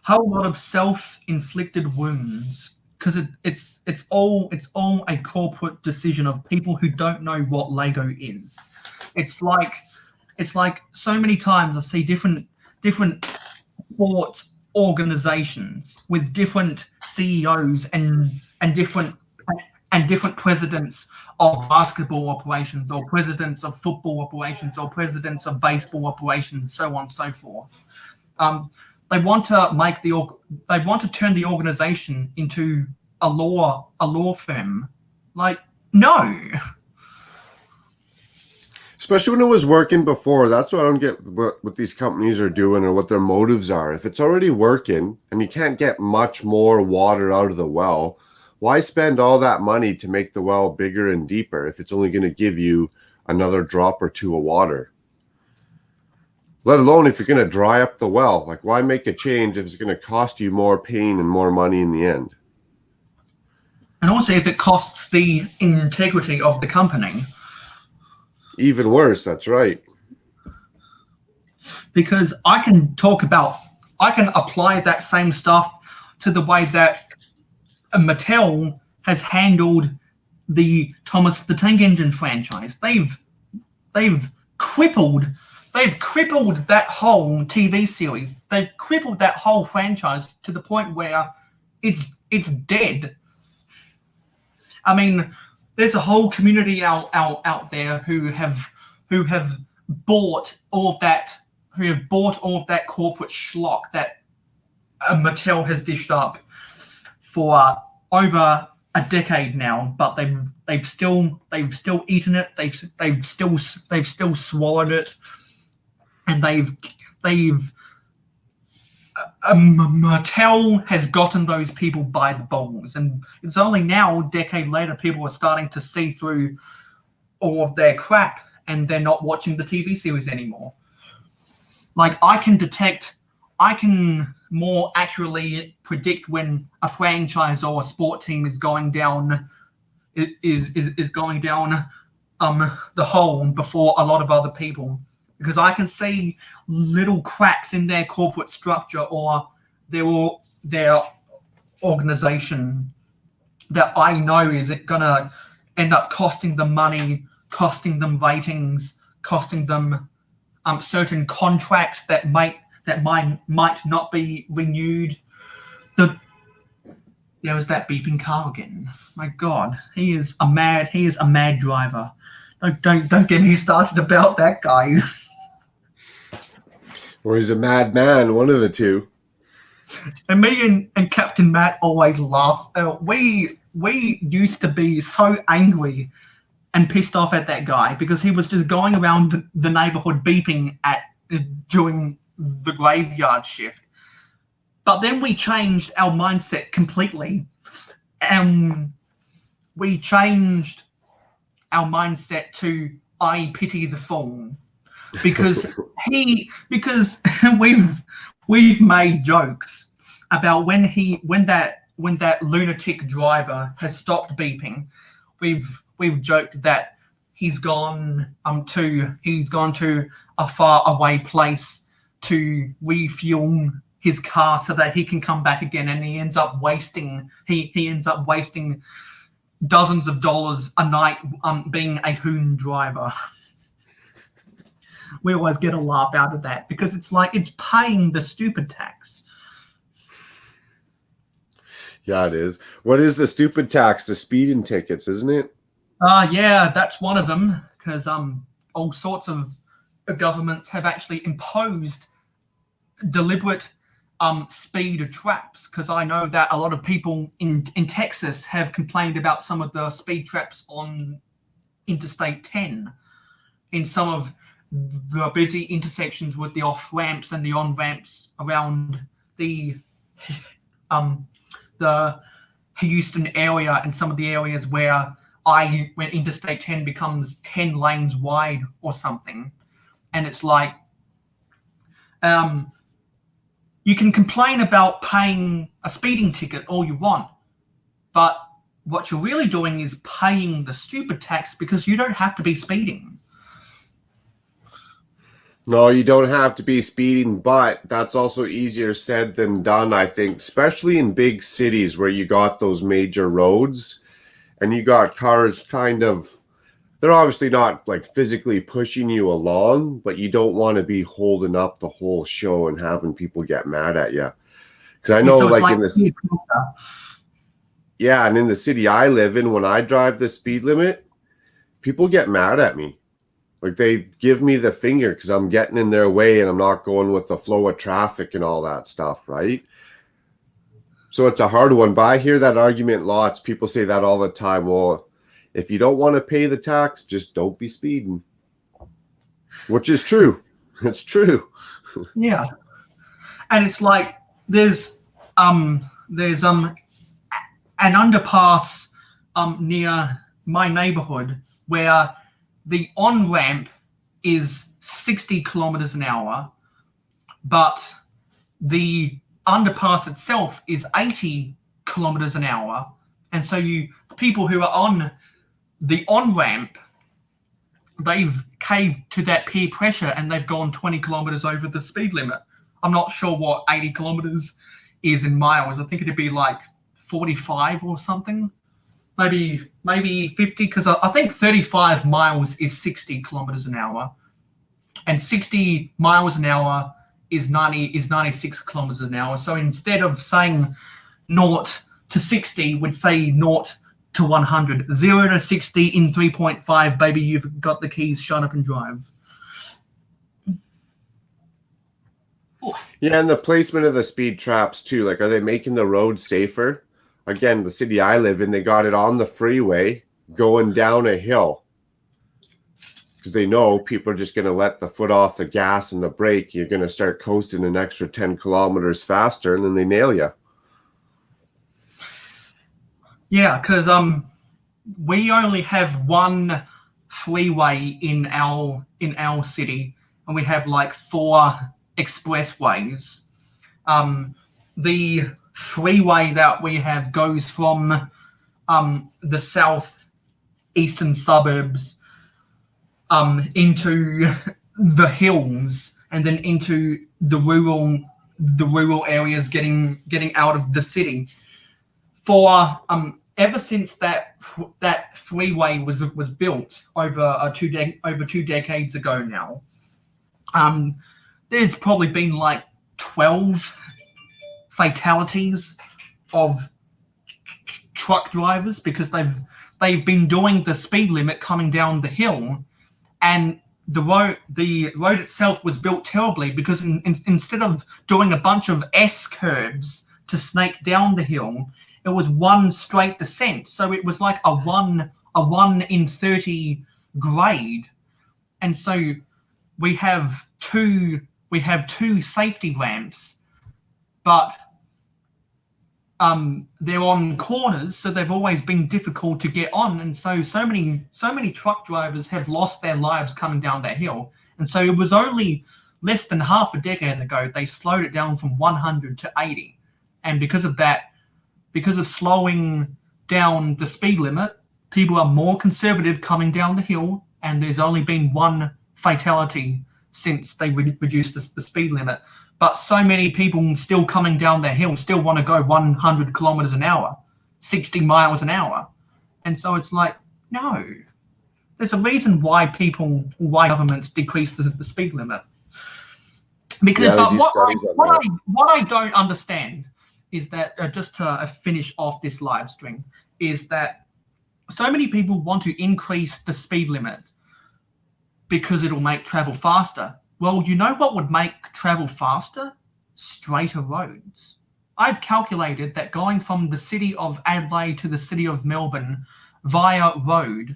whole lot of self-inflicted wounds, because it's all a corporate decision of people who don't know what Lego is. It's like so many times I see different sports organizations with different CEOs and different presidents of basketball operations, or presidents of football operations, or presidents of baseball operations, so on and so forth. They want to turn the organization into a law firm. Like, no. Especially when it was working before. That's what I don't get what these companies are doing or what their motives are. If it's already working and you can't get much more water out of the well, why spend all that money to make the well bigger and deeper if it's only going to give you another drop or two of water? Let alone if you're going to dry up the well. Like, why make a change if it's going to cost you more pain and more money in the end? And also if it costs the integrity of the company. Even worse, that's right. Because I can apply that same stuff to the way that Mattel has handled the Thomas the Tank Engine franchise. They've crippled that whole TV series. They've crippled that whole franchise to the point where it's dead. I mean, there's a whole community out there who have bought all of that corporate schlock that Mattel has dished up for over a decade now, but they've still eaten it. They've still swallowed it, and Mattel has gotten those people by the balls, and it's only now, a decade later, people are starting to see through all of their crap, and they're not watching the TV series anymore. Like, I can more accurately predict when a franchise or a sport team is going down is going down the hole before a lot of other people, because I can see little cracks in their corporate structure or their organization that I know is going to end up costing them money, costing them ratings, costing them certain contracts that might not be renewed. There was that beeping car again. My God, he is a mad driver. Don't get me started about that guy. Or he's a madman, one of the two. And me and Captain Matt always laugh. We used to be so angry and pissed off at that guy because he was just going around the neighborhood beeping during the graveyard shift. But then we changed our mindset completely, and we changed our mindset to I pity the fool, because we've made jokes about when that lunatic driver has stopped beeping. We've joked that he's gone to a far away place to refuel his car so that he can come back again, and he ends up wasting dozens of dollars a night being a hoon driver. We always get a laugh out of that because it's like it's paying the stupid tax. Yeah, it is. What is the stupid tax? The speeding tickets, isn't it? Yeah, that's one of them, because all sorts of governments have actually imposed deliberate speed traps, because I know that a lot of people in Texas have complained about some of the speed traps on Interstate 10 in some of the busy intersections with the off ramps and the on ramps around the Houston area and some of the areas when Interstate 10 becomes 10 lanes wide or something. And it's like, you can complain about paying a speeding ticket all you want, but what you're really doing is paying the stupid tax because you don't have to be speeding. No, you don't have to be speeding, but that's also easier said than done, I think, especially in big cities where you got those major roads and you got cars they're obviously not like physically pushing you along, but you don't want to be holding up the whole show and having people get mad at you. Because I know, So in this, yeah, and in the city I live in, when I drive the speed limit, people get mad at me. Like they give me the finger because I'm getting in their way and I'm not going with the flow of traffic and all that stuff, right? So it's a hard one, but I hear that argument lots. People say that all the time. Well, if you don't want to pay the tax, just don't be speeding. Which is true. It's true. Yeah. And it's like there's an underpass near my neighborhood where the on-ramp is 60 kilometers an hour, but the underpass itself is 80 kilometers an hour. And so people who are on the on-ramp, they've caved to that peer pressure and they've gone 20 kilometers over the speed limit. I'm not sure what 80 kilometers is in miles. I think it'd be like 45 or something. Maybe 50, because I think 35 miles is 60 kilometers an hour. And 60 miles an hour is 96 kilometers an hour. So instead of saying 0 to 60, we'd say 0 to 100. 0 to 60 in 3.5, baby, you've got the keys, shut up and drive. Yeah, and the placement of the speed traps too. Like, are they making the road safer? Again, the city I live in, they got it on the freeway going down a hill because they know people are just going to let the foot off the gas and the brake. You're going to start coasting an extra 10 kilometers faster, and then they nail you. Yeah, because we only have one freeway in our city, and we have like 4 expressways. The freeway that we have goes from the southeastern suburbs into the hills, and then into the rural areas, getting out of the city. For ever since that freeway was built over 2 decades ago now, there's probably been like 12 fatalities of truck drivers because they've they've been doing the speed limit coming down the hill, and the road itself was built terribly because instead of doing a bunch of S curves to snake down the hill, it was one straight descent. So it was like a 1 in 30 grade, and so we have two safety ramps, but they're on corners, so they've always been difficult to get on, and so many truck drivers have lost their lives coming down that hill. And so it was only less than half a decade ago they slowed it down from 100 to 80, and because of that, because of slowing down the speed limit, people are more conservative coming down the hill, and there's only been one fatality since they reduced the speed limit. But so many people still coming down the hill still want to go 100 kilometers an hour, 60 miles an hour. And so it's like, no, there's a reason why governments decrease the speed limit. Because what I don't understand is that, just to finish off this live stream, is that so many people want to increase the speed limit because it'll make travel faster. Well, you know what would make travel faster? Straighter roads. I've calculated that going from the city of Adelaide to the city of Melbourne via road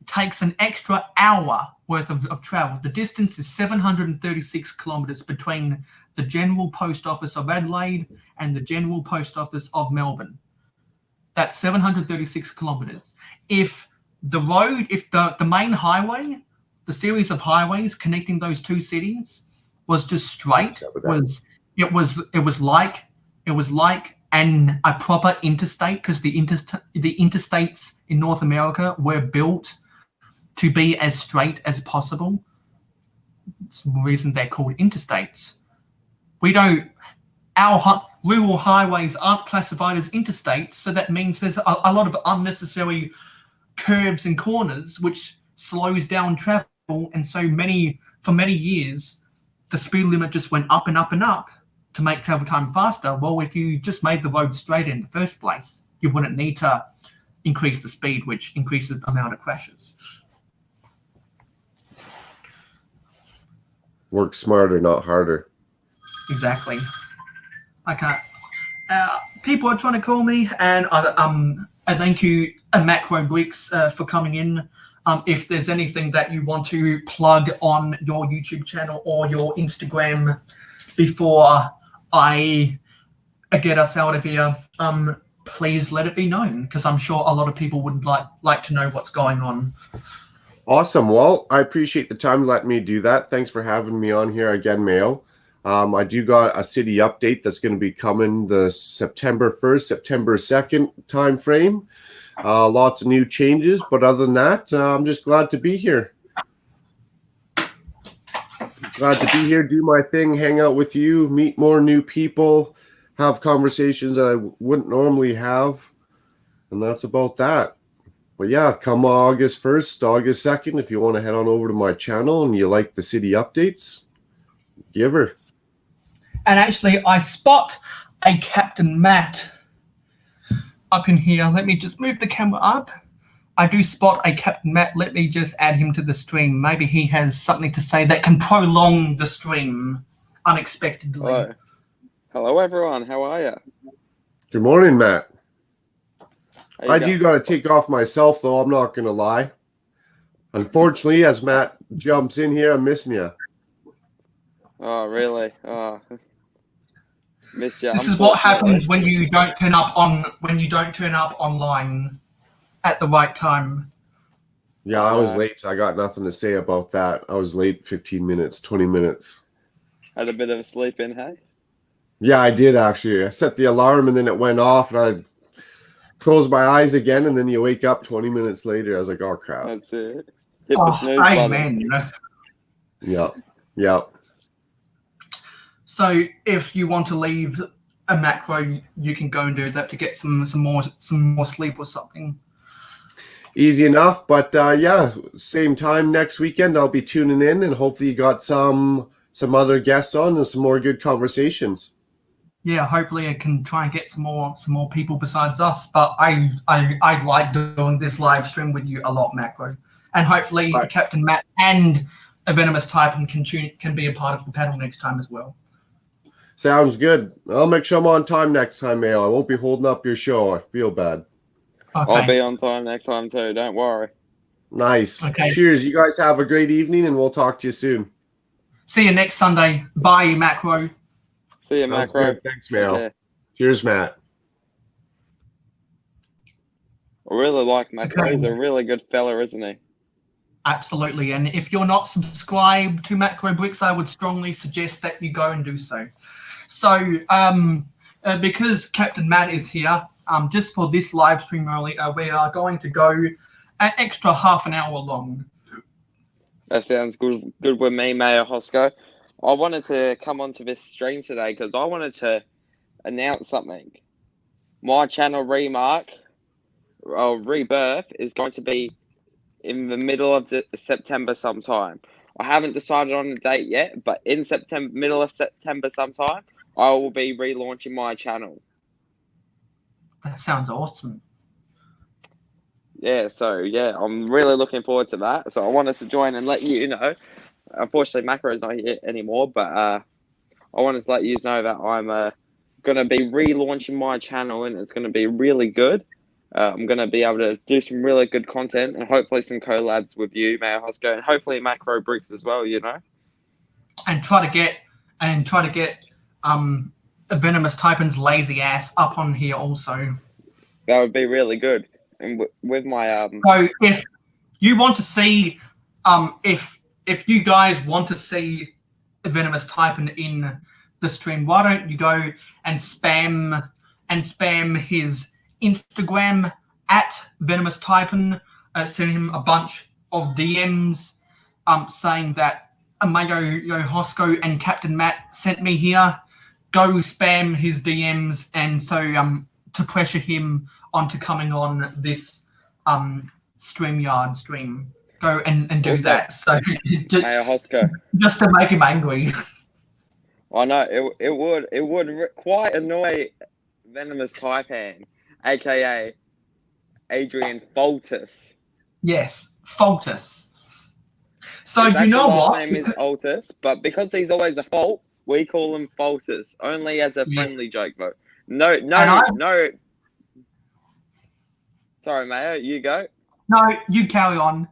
takes an extra hour worth of travel. The distance is 736 kilometres between the General Post Office of Adelaide and the General Post Office of Melbourne. That's 736 kilometres. If the main highway, the series of highways connecting those two cities was just straight, it was like a proper interstate, because the interstates in North America were built to be as straight as possible. It's the reason they're called interstates. Our rural highways aren't classified as interstates, so that means there's a lot of unnecessary curves and corners, which slows down travel. And so for many years, the speed limit just went up and up and up to make travel time faster. Well, if you just made the road straight in the first place, you wouldn't need to increase the speed, which increases the amount of crashes. Work smarter, not harder. Exactly. I can't. People are trying to call me, and I thank you, Makro Bricks, for coming in. If there's anything that you want to plug on your YouTube channel or your Instagram before I get us out of here, please let it be known, because I'm sure a lot of people would like to know what's going on. Awesome. Well, I appreciate the time letting me do that. Thanks for having me on here again, Mayo. I do got a city update that's going to be coming the September 1st, September 2nd time frame. Lots of new changes, but other than that, I'm just glad to be here. Glad to be here, do my thing, hang out with you, meet more new people, have conversations that I wouldn't normally have, and that's about that. But yeah, come August 1st, August 2nd, if you want to head on over to my channel and you like the city updates, give her. And actually, I spot a Captain Matt up in here. Let me just move the camera up. I do spot a Captain Matt. Let me just add him to the stream. Maybe he has something to say that can prolong the stream unexpectedly. Hello everyone. How are you? Good morning, Matt. I going? do got to take off myself, though. I'm not going to lie. Unfortunately, as Matt jumps in here, I'm missing you. Oh, really? Oh, missed you. This is what happens when you don't turn up online at the right time. Yeah, I was late, so I got nothing to say about that. I was late 15 minutes, 20 minutes. Had a bit of a sleep in, hey? Yeah, I did actually. I set the alarm and then it went off and I closed my eyes again and then you wake up 20 minutes later. I was like, oh crap. That's it. Hit the snooze button. Amen. Yeah. So if you want to leave a Makro, you can go and do that to get some more sleep or something. Easy enough, but yeah, same time next weekend I'll be tuning in and hopefully you got some other guests on and some more good conversations. yeah, hopefully I can try and get some more people besides us. But I like doing this live stream with you a lot, Makro, and hopefully Right. Captain Matt and a Venomous Type can be a part of the panel next time as well. Sounds good. I'll make sure I'm on time next time, Mayo. I won't be holding up your show. I feel bad. Okay. I'll be on time next time too. Don't worry. Nice. Okay. Cheers. You guys have a great evening, and we'll talk to you soon. See you next Sunday. Bye, Makro. See you, Sounds Makro. good. Thanks, Mayo. Okay. Cheers, Matt. I really like Makro. Okay. He's a really good fella, isn't he? Absolutely. And if you're not subscribed to Makro Bricks, I would strongly suggest that you go and do so. So, because Captain Matt is here, just for this live stream early, we are going to go an extra half an hour long. That sounds good. Good with me, Mayo Hosko. I wanted to come onto this stream today because I wanted to announce something. My channel rebirth is going to be in the middle of September sometime. I haven't decided on the date yet, but in September, middle of September sometime, I will be relaunching my channel. That sounds awesome. Yeah, so yeah, I'm really looking forward to that. So I wanted to join and let you know. Unfortunately, Makro is not here anymore, but I wanted to let you know that I'm going to be relaunching my channel, and it's going to be really good. I'm going to be able to do some really good content, and hopefully some collabs with you, Mayo Hosko, and hopefully Makro Bricks as well. You know, And try to get a Venomous Typin's lazy ass up on here also. that would be really good. And with my So if you want to see, if you guys want to see a Venomous Typin in the stream, why don't you go and spam his Instagram at Venomous Typin, send him a bunch of DMs, saying that Mayo Hosko and Captain Matt sent me here. Go spam his DMs, and so to pressure him onto coming on this StreamYard stream. Go and do Also, that. So Mayo Hosko. just to make him angry. I know it would quite annoy Venomous Taipan, aka Adrian Foltus. Yes, Foltus. So His you know actual last what? name is Altus, but because he's always a fault, we call him Foltus. Only as a friendly joke, though. No. Sorry, Mayo, you go. No, you carry on.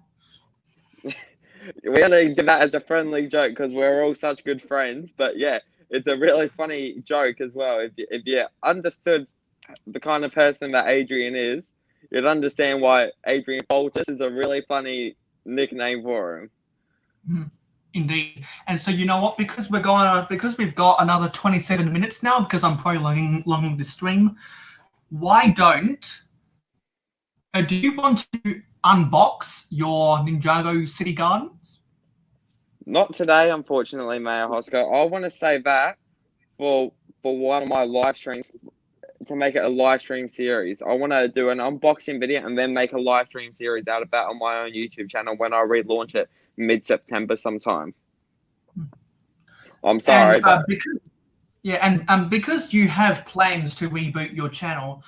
We only did that as a friendly joke because we're all such good friends. But yeah, it's a really funny joke as well. If you understood the kind of person that Adrian is, you'd understand why Adrian Foltus is a really funny nickname for him. Indeed. And so you know what? Because we've got another 27 minutes now, because I'm prolonging the stream. Why don't? Do you want to unbox your Ninjago City Gardens? Not today, unfortunately, Mayo Hosko. I want to save that for one of my live streams, to make it a live stream series. I want to do an unboxing video and then make a live stream series out of that on my own YouTube channel when I relaunch it mid-September sometime. I'm sorry, but because you have plans to reboot your channel,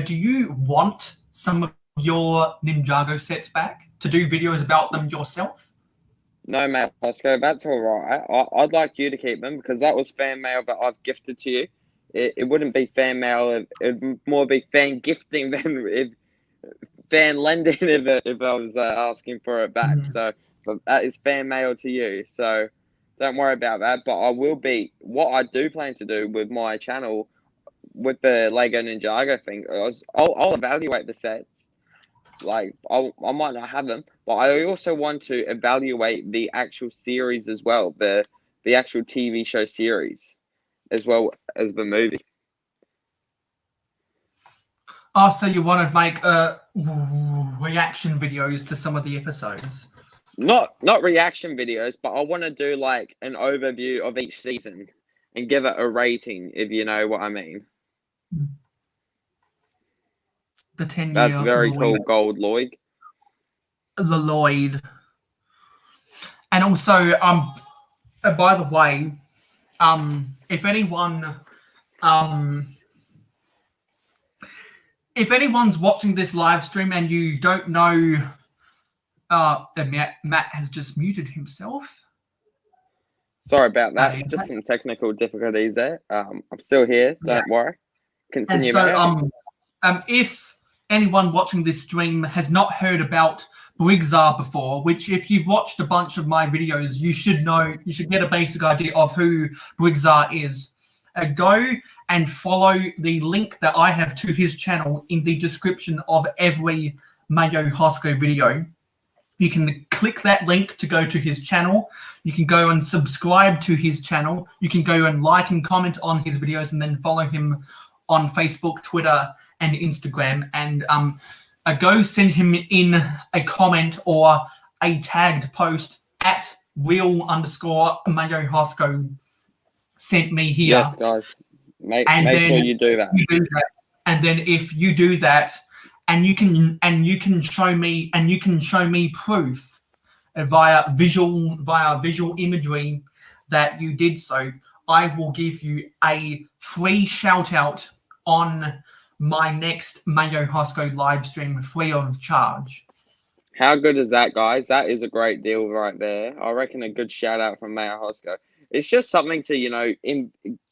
do you want some of your Ninjago sets back to do videos about them yourself? No, Mayo Hosko, that's all right. I'd like you to keep them because that was fan mail that I've gifted to you. It wouldn't be fan mail. It'd more be fan gifting than fan lending if I was asking for it back. So but that is fan mail to you. So don't worry about that. But I will be. What I do plan to do with my channel, with the Lego Ninjago thing, I'll evaluate the sets. Like I might not have them, but I also want to evaluate the actual series as well, the actual TV show series, as well as the movie. Oh, so you want to make reaction videos to some of the episodes? Not reaction videos, but I want to do like an overview of each season and give it a rating, if you know what I mean. The 10-year. That's very cool, Gold Lloyd. The Lloyd. And also, by the way, if anyone if anyone's watching this live stream and you don't know, Matt has just muted himself. Sorry about that. Just some technical difficulties there. I'm still here. Don't worry. Continue. And so, if anyone watching this stream has not heard about Briggsar before, which if you've watched a bunch of my videos, you should know, you should get a basic idea of who Briggsar is. Go and follow the link that I have to his channel in the description of every Mayo Hosko video. You can click that link to go to his channel. You can go and subscribe to his channel. You can go and like and comment on his videos, and then follow him on Facebook, Twitter, and Instagram. And go send him in a comment or a tagged post at real_Mayo Hosko sent me here. Yes, guys. Make sure you do that. And then if you do that, and you can show me proof via visual imagery that you did so, I will give you a free shout out on my next Mayo Hosko live stream, free of charge. How good is that, guys? That is a great deal right there. I reckon a good shout out from Mayo Hosko. It's just something to,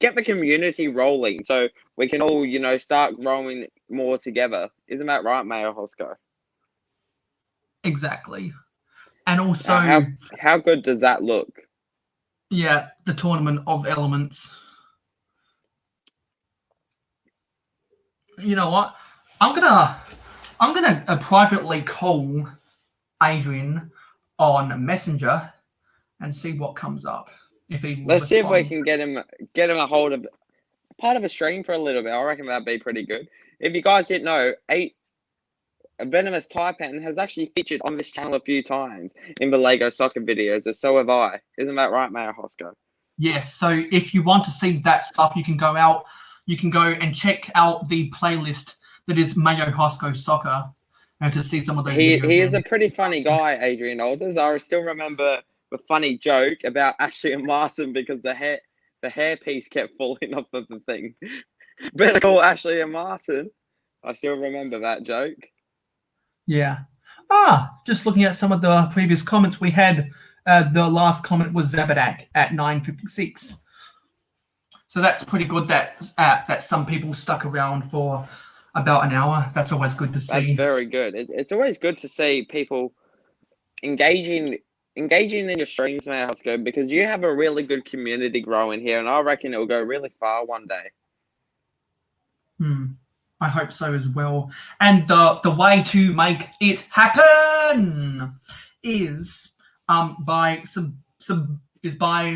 get the community rolling so we can all, start growing more together. Isn't that right, Mayo Hosko? Exactly. And also... How good does that look? Yeah, the Tournament of Elements. You know what? I'm gonna privately call Adrian on Messenger and see what comes up. Let's see if we can get him a hold of part of a stream for a little bit. I reckon that'd be pretty good. If you guys didn't know, Venomous Taipan has actually featured on this channel a few times in the Lego soccer videos, and so have I. Isn't that right, Mayo Hosko? Yes. So if you want to see that stuff, you can go and check out the playlist that is Mayo Hosko Soccer, and to see some of those videos. He is a pretty funny guy, Adrian Alders. I still remember the funny joke about Ashley and Martin because the hairpiece kept falling off of the thing. Better call Ashley and Martin. I still remember that joke. Yeah. Just looking at some of the previous comments we had, the last comment was Zabadak at 9:56. So that's pretty good that some people stuck around for about an hour. That's always good to see. That's very good. It's always good to see people engaging in your streams, Mayo Hosko, because you have a really good community growing here, and I reckon it will go really far one day. I hope so as well. And the way to make it happen is by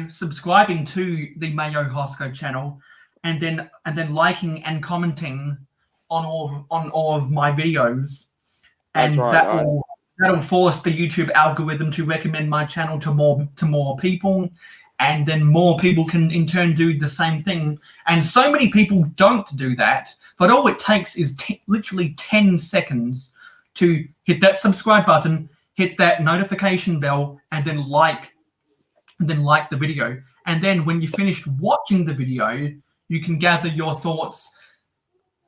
subscribing to the Mayo Hosko channel, and then liking and commenting on all of my videos, and that'll force the YouTube algorithm to recommend my channel to more people, and then more people can in turn do the same thing. And so many people don't do that, but all it takes is literally 10 seconds to hit that subscribe button, hit that notification bell, and then like the video. And then when you finish watching the video, you can gather your thoughts.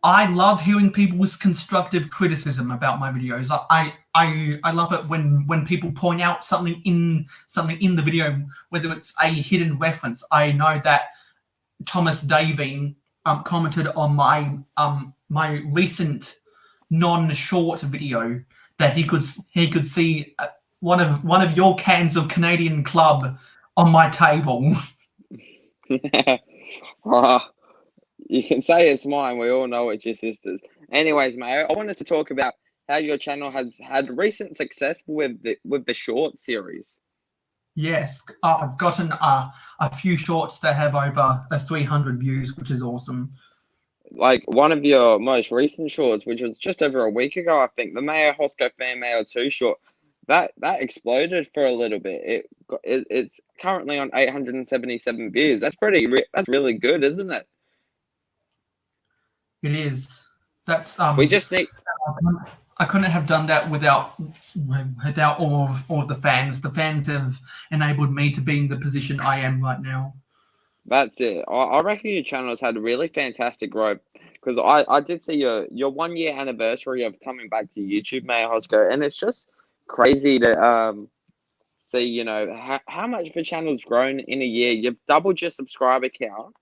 I love hearing people's constructive criticism about my videos. I love it when people point out something in the video, whether it's a hidden reference. I know that Thomas Davey commented on my recent non-short video that he could see one of your cans of Canadian Club on my table. You can say it's mine. We all know it's your sister's. Anyways, Mayo, I wanted to talk about how your channel has had recent success with the short series. Yes, I've gotten a few shorts that have over 300 views, which is awesome. Like one of your most recent shorts, which was just over a week ago, I think, the Mayo Hosko Fan Mayo 2 short, that exploded for a little bit. It's currently on 877 views. That's really good, isn't it? It is. That's we just need. I couldn't have done that without all of the fans. The fans have enabled me to be in the position I am right now. That's it. I reckon your channel has had a really fantastic growth because I did see your 1 year anniversary of coming back to YouTube, Mayo Hosko, and it's just crazy to see, you know, how much the channel's grown in a year. You've doubled your subscriber count,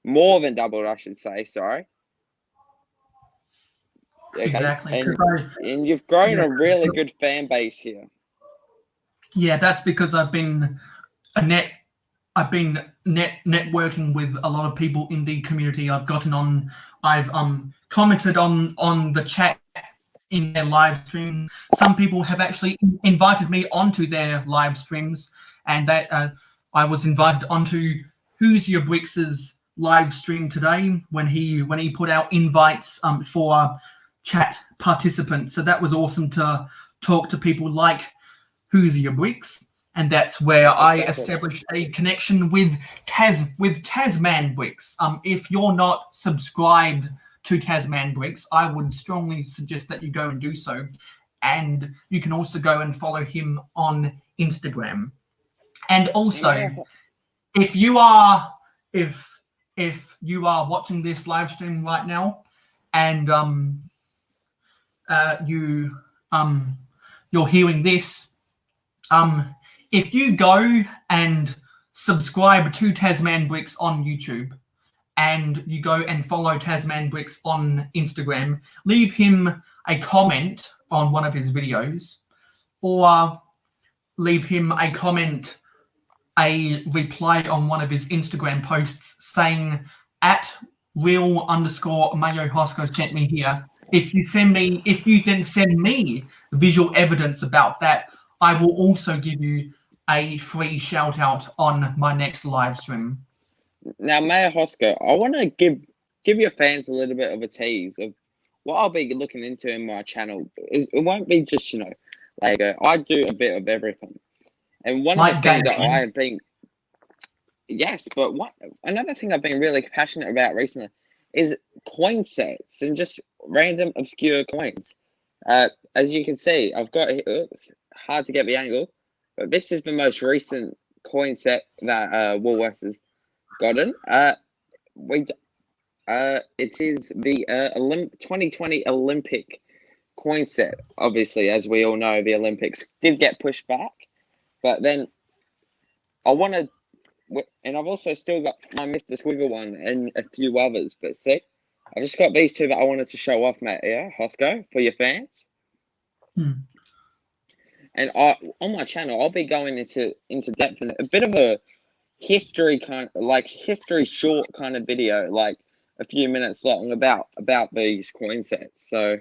more than doubled, I should say. Sorry. Okay. Exactly. And you've grown a really good fan base here. Yeah, that's because I've been networking with a lot of people in the community. I've commented on the chat in their live stream. Some people have actually invited me onto their live streams, and that I was invited onto Who's Your Brix's live stream today when he put out invites for chat participants. So that was awesome to talk to people like Who's Your Brix. And that's where I established a connection with Tasman Brix. If you're not subscribed to Tasman Brix, I would strongly suggest that you go and do so. And you can also go and follow him on Instagram. And also, if you are watching this live stream right now, and you're hearing this, if you go and subscribe to Tasman Brix on YouTube, and you go and follow Tasman Brix on Instagram, leave him a comment on one of his videos, or leave him a comment, a reply on one of his Instagram posts saying @real_mayohosko sent me here. If you then send me visual evidence about that, I will also give you a free shout out on my next live stream. Now, Mayo Hosko, I want to give your fans a little bit of a tease of what I'll be looking into in my channel. It won't be just, you know, Lego. I do a bit of everything. And one of the things that I have been, yes, but another thing I've been really passionate about recently is coin sets and just random obscure coins. As you can see, I've got, it's hard to get the angle, but this is the most recent coin set that Woolworths has gotten. It is the 2020 Olympic coin set. Obviously, as we all know, the Olympics did get pushed back, but then I want to, and I've also still got my Mr. Squiggle one and a few others, but see, I just got these two that I wanted to show off, Matt, yeah, Hosko, for your fans. And on my channel, I'll be going into depth in a bit of a history history short kind of video, like a few minutes long about these coin sets. So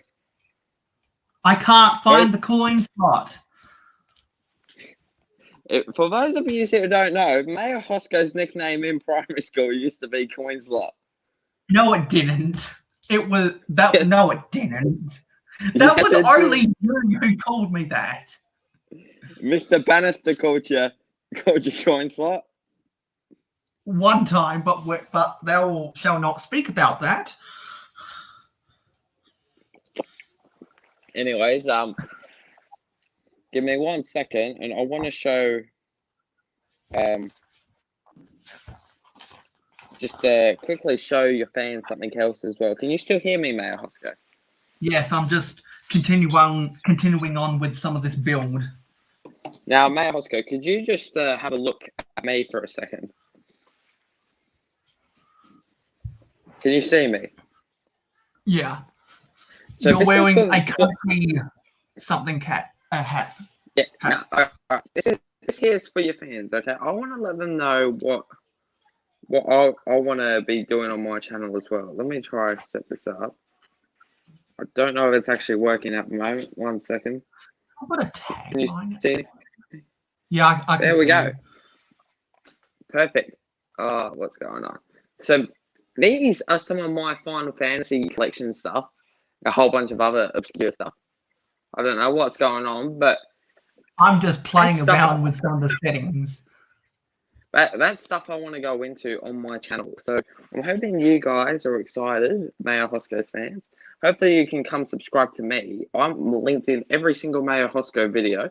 I can't find the coin spot. For those of you who don't know, Mayo Hosko's nickname in primary school used to be Coin Slot. No, it didn't. It was that. No, it didn't. That was only you who called me that. Mr. Bannister called you Coin Slot one time, but thou shall not speak about that. Anyways, give me 1 second, and I want to show, just quickly show your fans something else as well. Can you still hear me, Mayo Hosko? Yes, I'm just continuing on with some of this build. Now, Mayo Hosko, could you just have a look at me for a second? Can you see me? Yeah. So you're wearing a country something hat. Yeah. No, this here is for your fans. Okay, I want to let them know what I want to be doing on my channel as well. Let me try to set this up. I don't know if it's actually working at the moment. 1 second. I've got a tag. Can you see? Yeah, I can there we see go. it. Perfect. What's going on? So these are some of my Final Fantasy collection stuff. A whole bunch of other obscure stuff. I don't know what's going on, but I'm just playing around with some of the settings. That stuff I want to go into on my channel. So I'm hoping you guys are excited, Mayo Hosko fans. Hopefully you can come subscribe to me. I'm linked in every single Mayo Hosko video.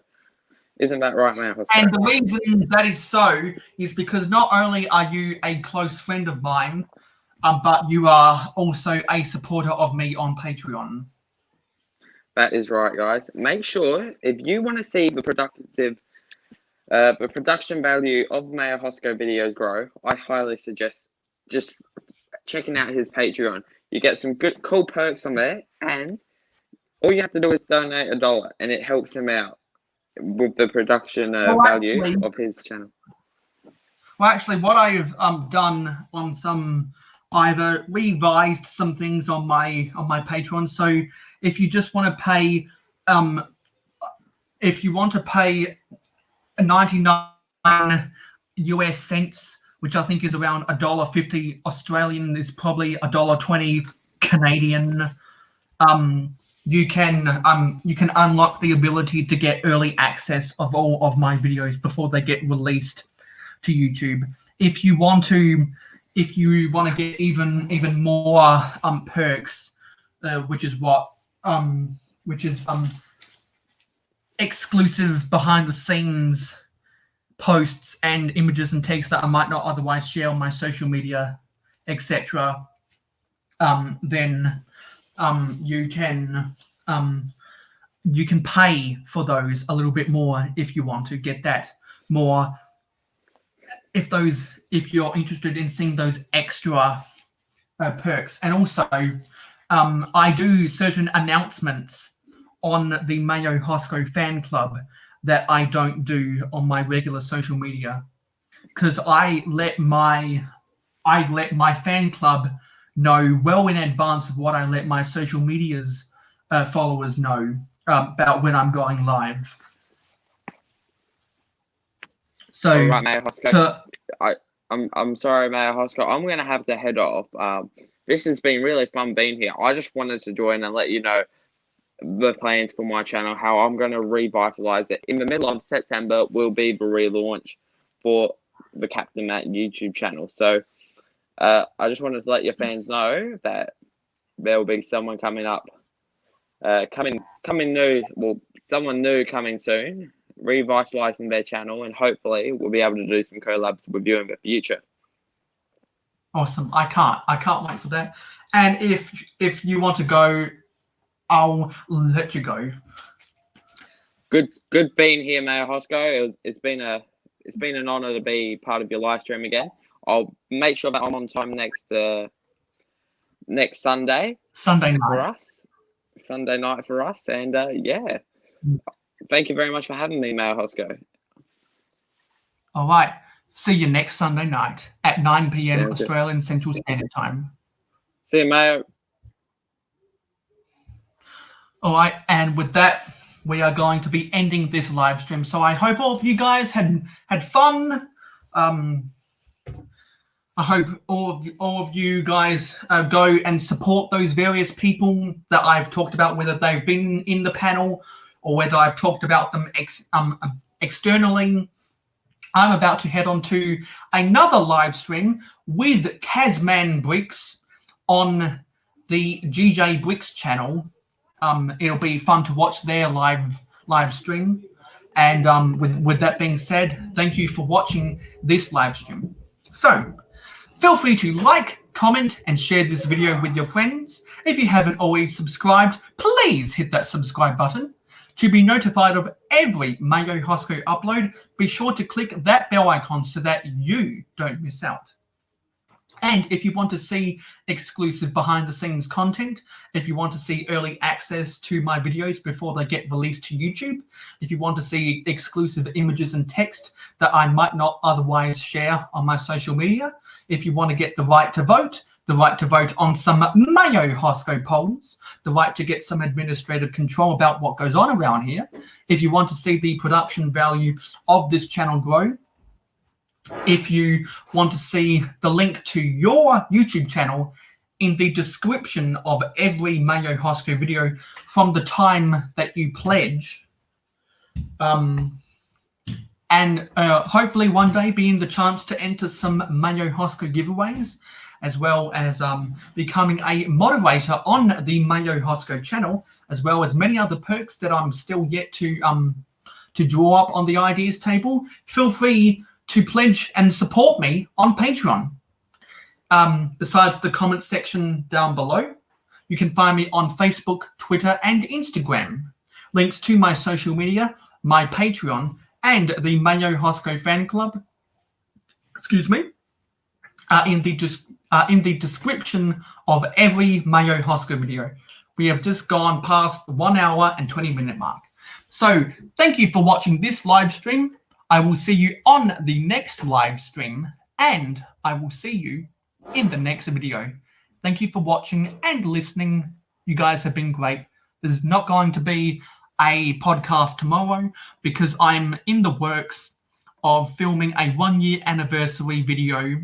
Isn't that right, Mayo Hosko? And the reason that is so is because not only are you a close friend of mine, but you are also a supporter of me on Patreon. That is right, guys. Make sure if you want to see the production value of Mayo Hosko videos grow, I highly suggest just checking out his Patreon. You get some good, cool perks on there, and all you have to do is donate $1, and it helps him out with the production value of his channel. Well, actually, what I've done on some, I've revised some things on my Patreon. So if you just want to pay, if you want to pay 99 US cents, which I think is around $1.50 Australian, is probably $1.20 Canadian. You can unlock the ability to get early access of all of my videos before they get released to YouTube. If you want to get even more perks, which is exclusive behind the scenes posts and images and text that I might not otherwise share on my social media, etc., then you can pay for those a little bit more if you want to get that more. If you're interested in seeing those extra perks. And also I do certain announcements on the Mayo Hosko fan club that I don't do on my regular social media, because I let my fan club know well in advance of what I let my social media's followers know about when I'm going live. So, all right, Mayo Hosko. I'm sorry, Mayo Hosko. I'm going to have to head off. This has been really fun being here. I just wanted to join and let you know the plans for my channel, how I'm going to revitalize it. In the middle of September will be the relaunch for the CAPT4INMatt YouTube channel. So I just wanted to let your fans know that there will be someone coming up, someone new coming soon, revitalizing their channel, and hopefully we'll be able to do some collabs with you in the future. Awesome. I can't wait for that. And if you want to go, I'll let you go. Good being here, Mayo Hosko. It's been an honor to be part of your live stream again. I'll make sure that I'm on time next Sunday. Sunday night for us. Sunday night for us, and yeah. Thank you very much for having me, Mayo Hosko. All right. See you next Sunday night at 9 p.m. Yeah, Australian Central Standard Time. See you, Mayo. All right. And with that, we are going to be ending this live stream. So I hope all of you guys had fun. I hope all of you guys go and support those various people that I've talked about, whether they've been in the panel or whether I've talked about them externally. I'm about to head on to another live stream with Tasman Bricks on the GJ Bricks channel. It'll be fun to watch their live stream. And with that being said, thank you for watching this live stream. So feel free to like, comment, and share this video with your friends. If you haven't already subscribed, please hit that subscribe button. To be notified of every Mayo Hosko upload, be sure to click that bell icon so that you don't miss out. And if you want to see exclusive behind-the-scenes content, if you want to see early access to my videos before they get released to YouTube, if you want to see exclusive images and text that I might not otherwise share on my social media, if you want to get the right to vote on some Mayo Hosko polls, the right to get some administrative control about what goes on around here, if you want to see the production value of this channel grow, if you want to see the link to your YouTube channel in the description of every Mayo Hosko video from the time that you pledge, and hopefully one day being the chance to enter some Mayo Hosko giveaways, as well as becoming a moderator on the Mayo Hosko channel, as well as many other perks that I'm still yet to to draw up on the ideas table, feel free to pledge and support me on Patreon. Besides the comment section down below, you can find me on Facebook, Twitter, and Instagram. Links to my social media, my Patreon, and the Mayo Hosko fan club, are in the description of every Mayo Hosko video. We have just gone past the 1 hour and 20-minute mark. So thank you for watching this live stream. I will see you on the next live stream, and I will see you in the next video. Thank you for watching and listening. You guys have been great. There's not going to be a podcast tomorrow because I'm in the works of filming a 1-year anniversary video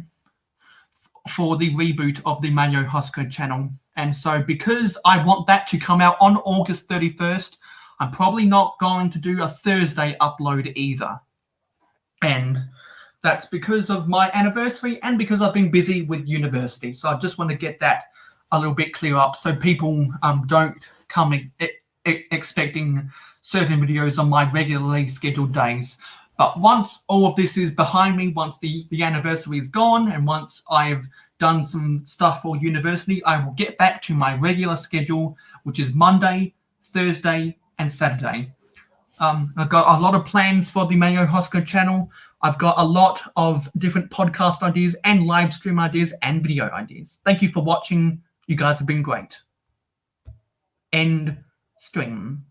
for the reboot of the Mayo Hosko channel. And so because I want that to come out on August 31st, I'm probably not going to do a Thursday upload either. And that's because of my anniversary and because I've been busy with university. So I just want to get that a little bit clear up so people don't come expecting certain videos on my regularly scheduled days. But once all of this is behind me, once the anniversary is gone, and once I've done some stuff for university, I will get back to my regular schedule, which is Monday, Thursday, and Saturday. I've got a lot of plans for the Mayo Hosko channel. I've got a lot of different podcast ideas and live stream ideas and video ideas. Thank you for watching. You guys have been great. End stream.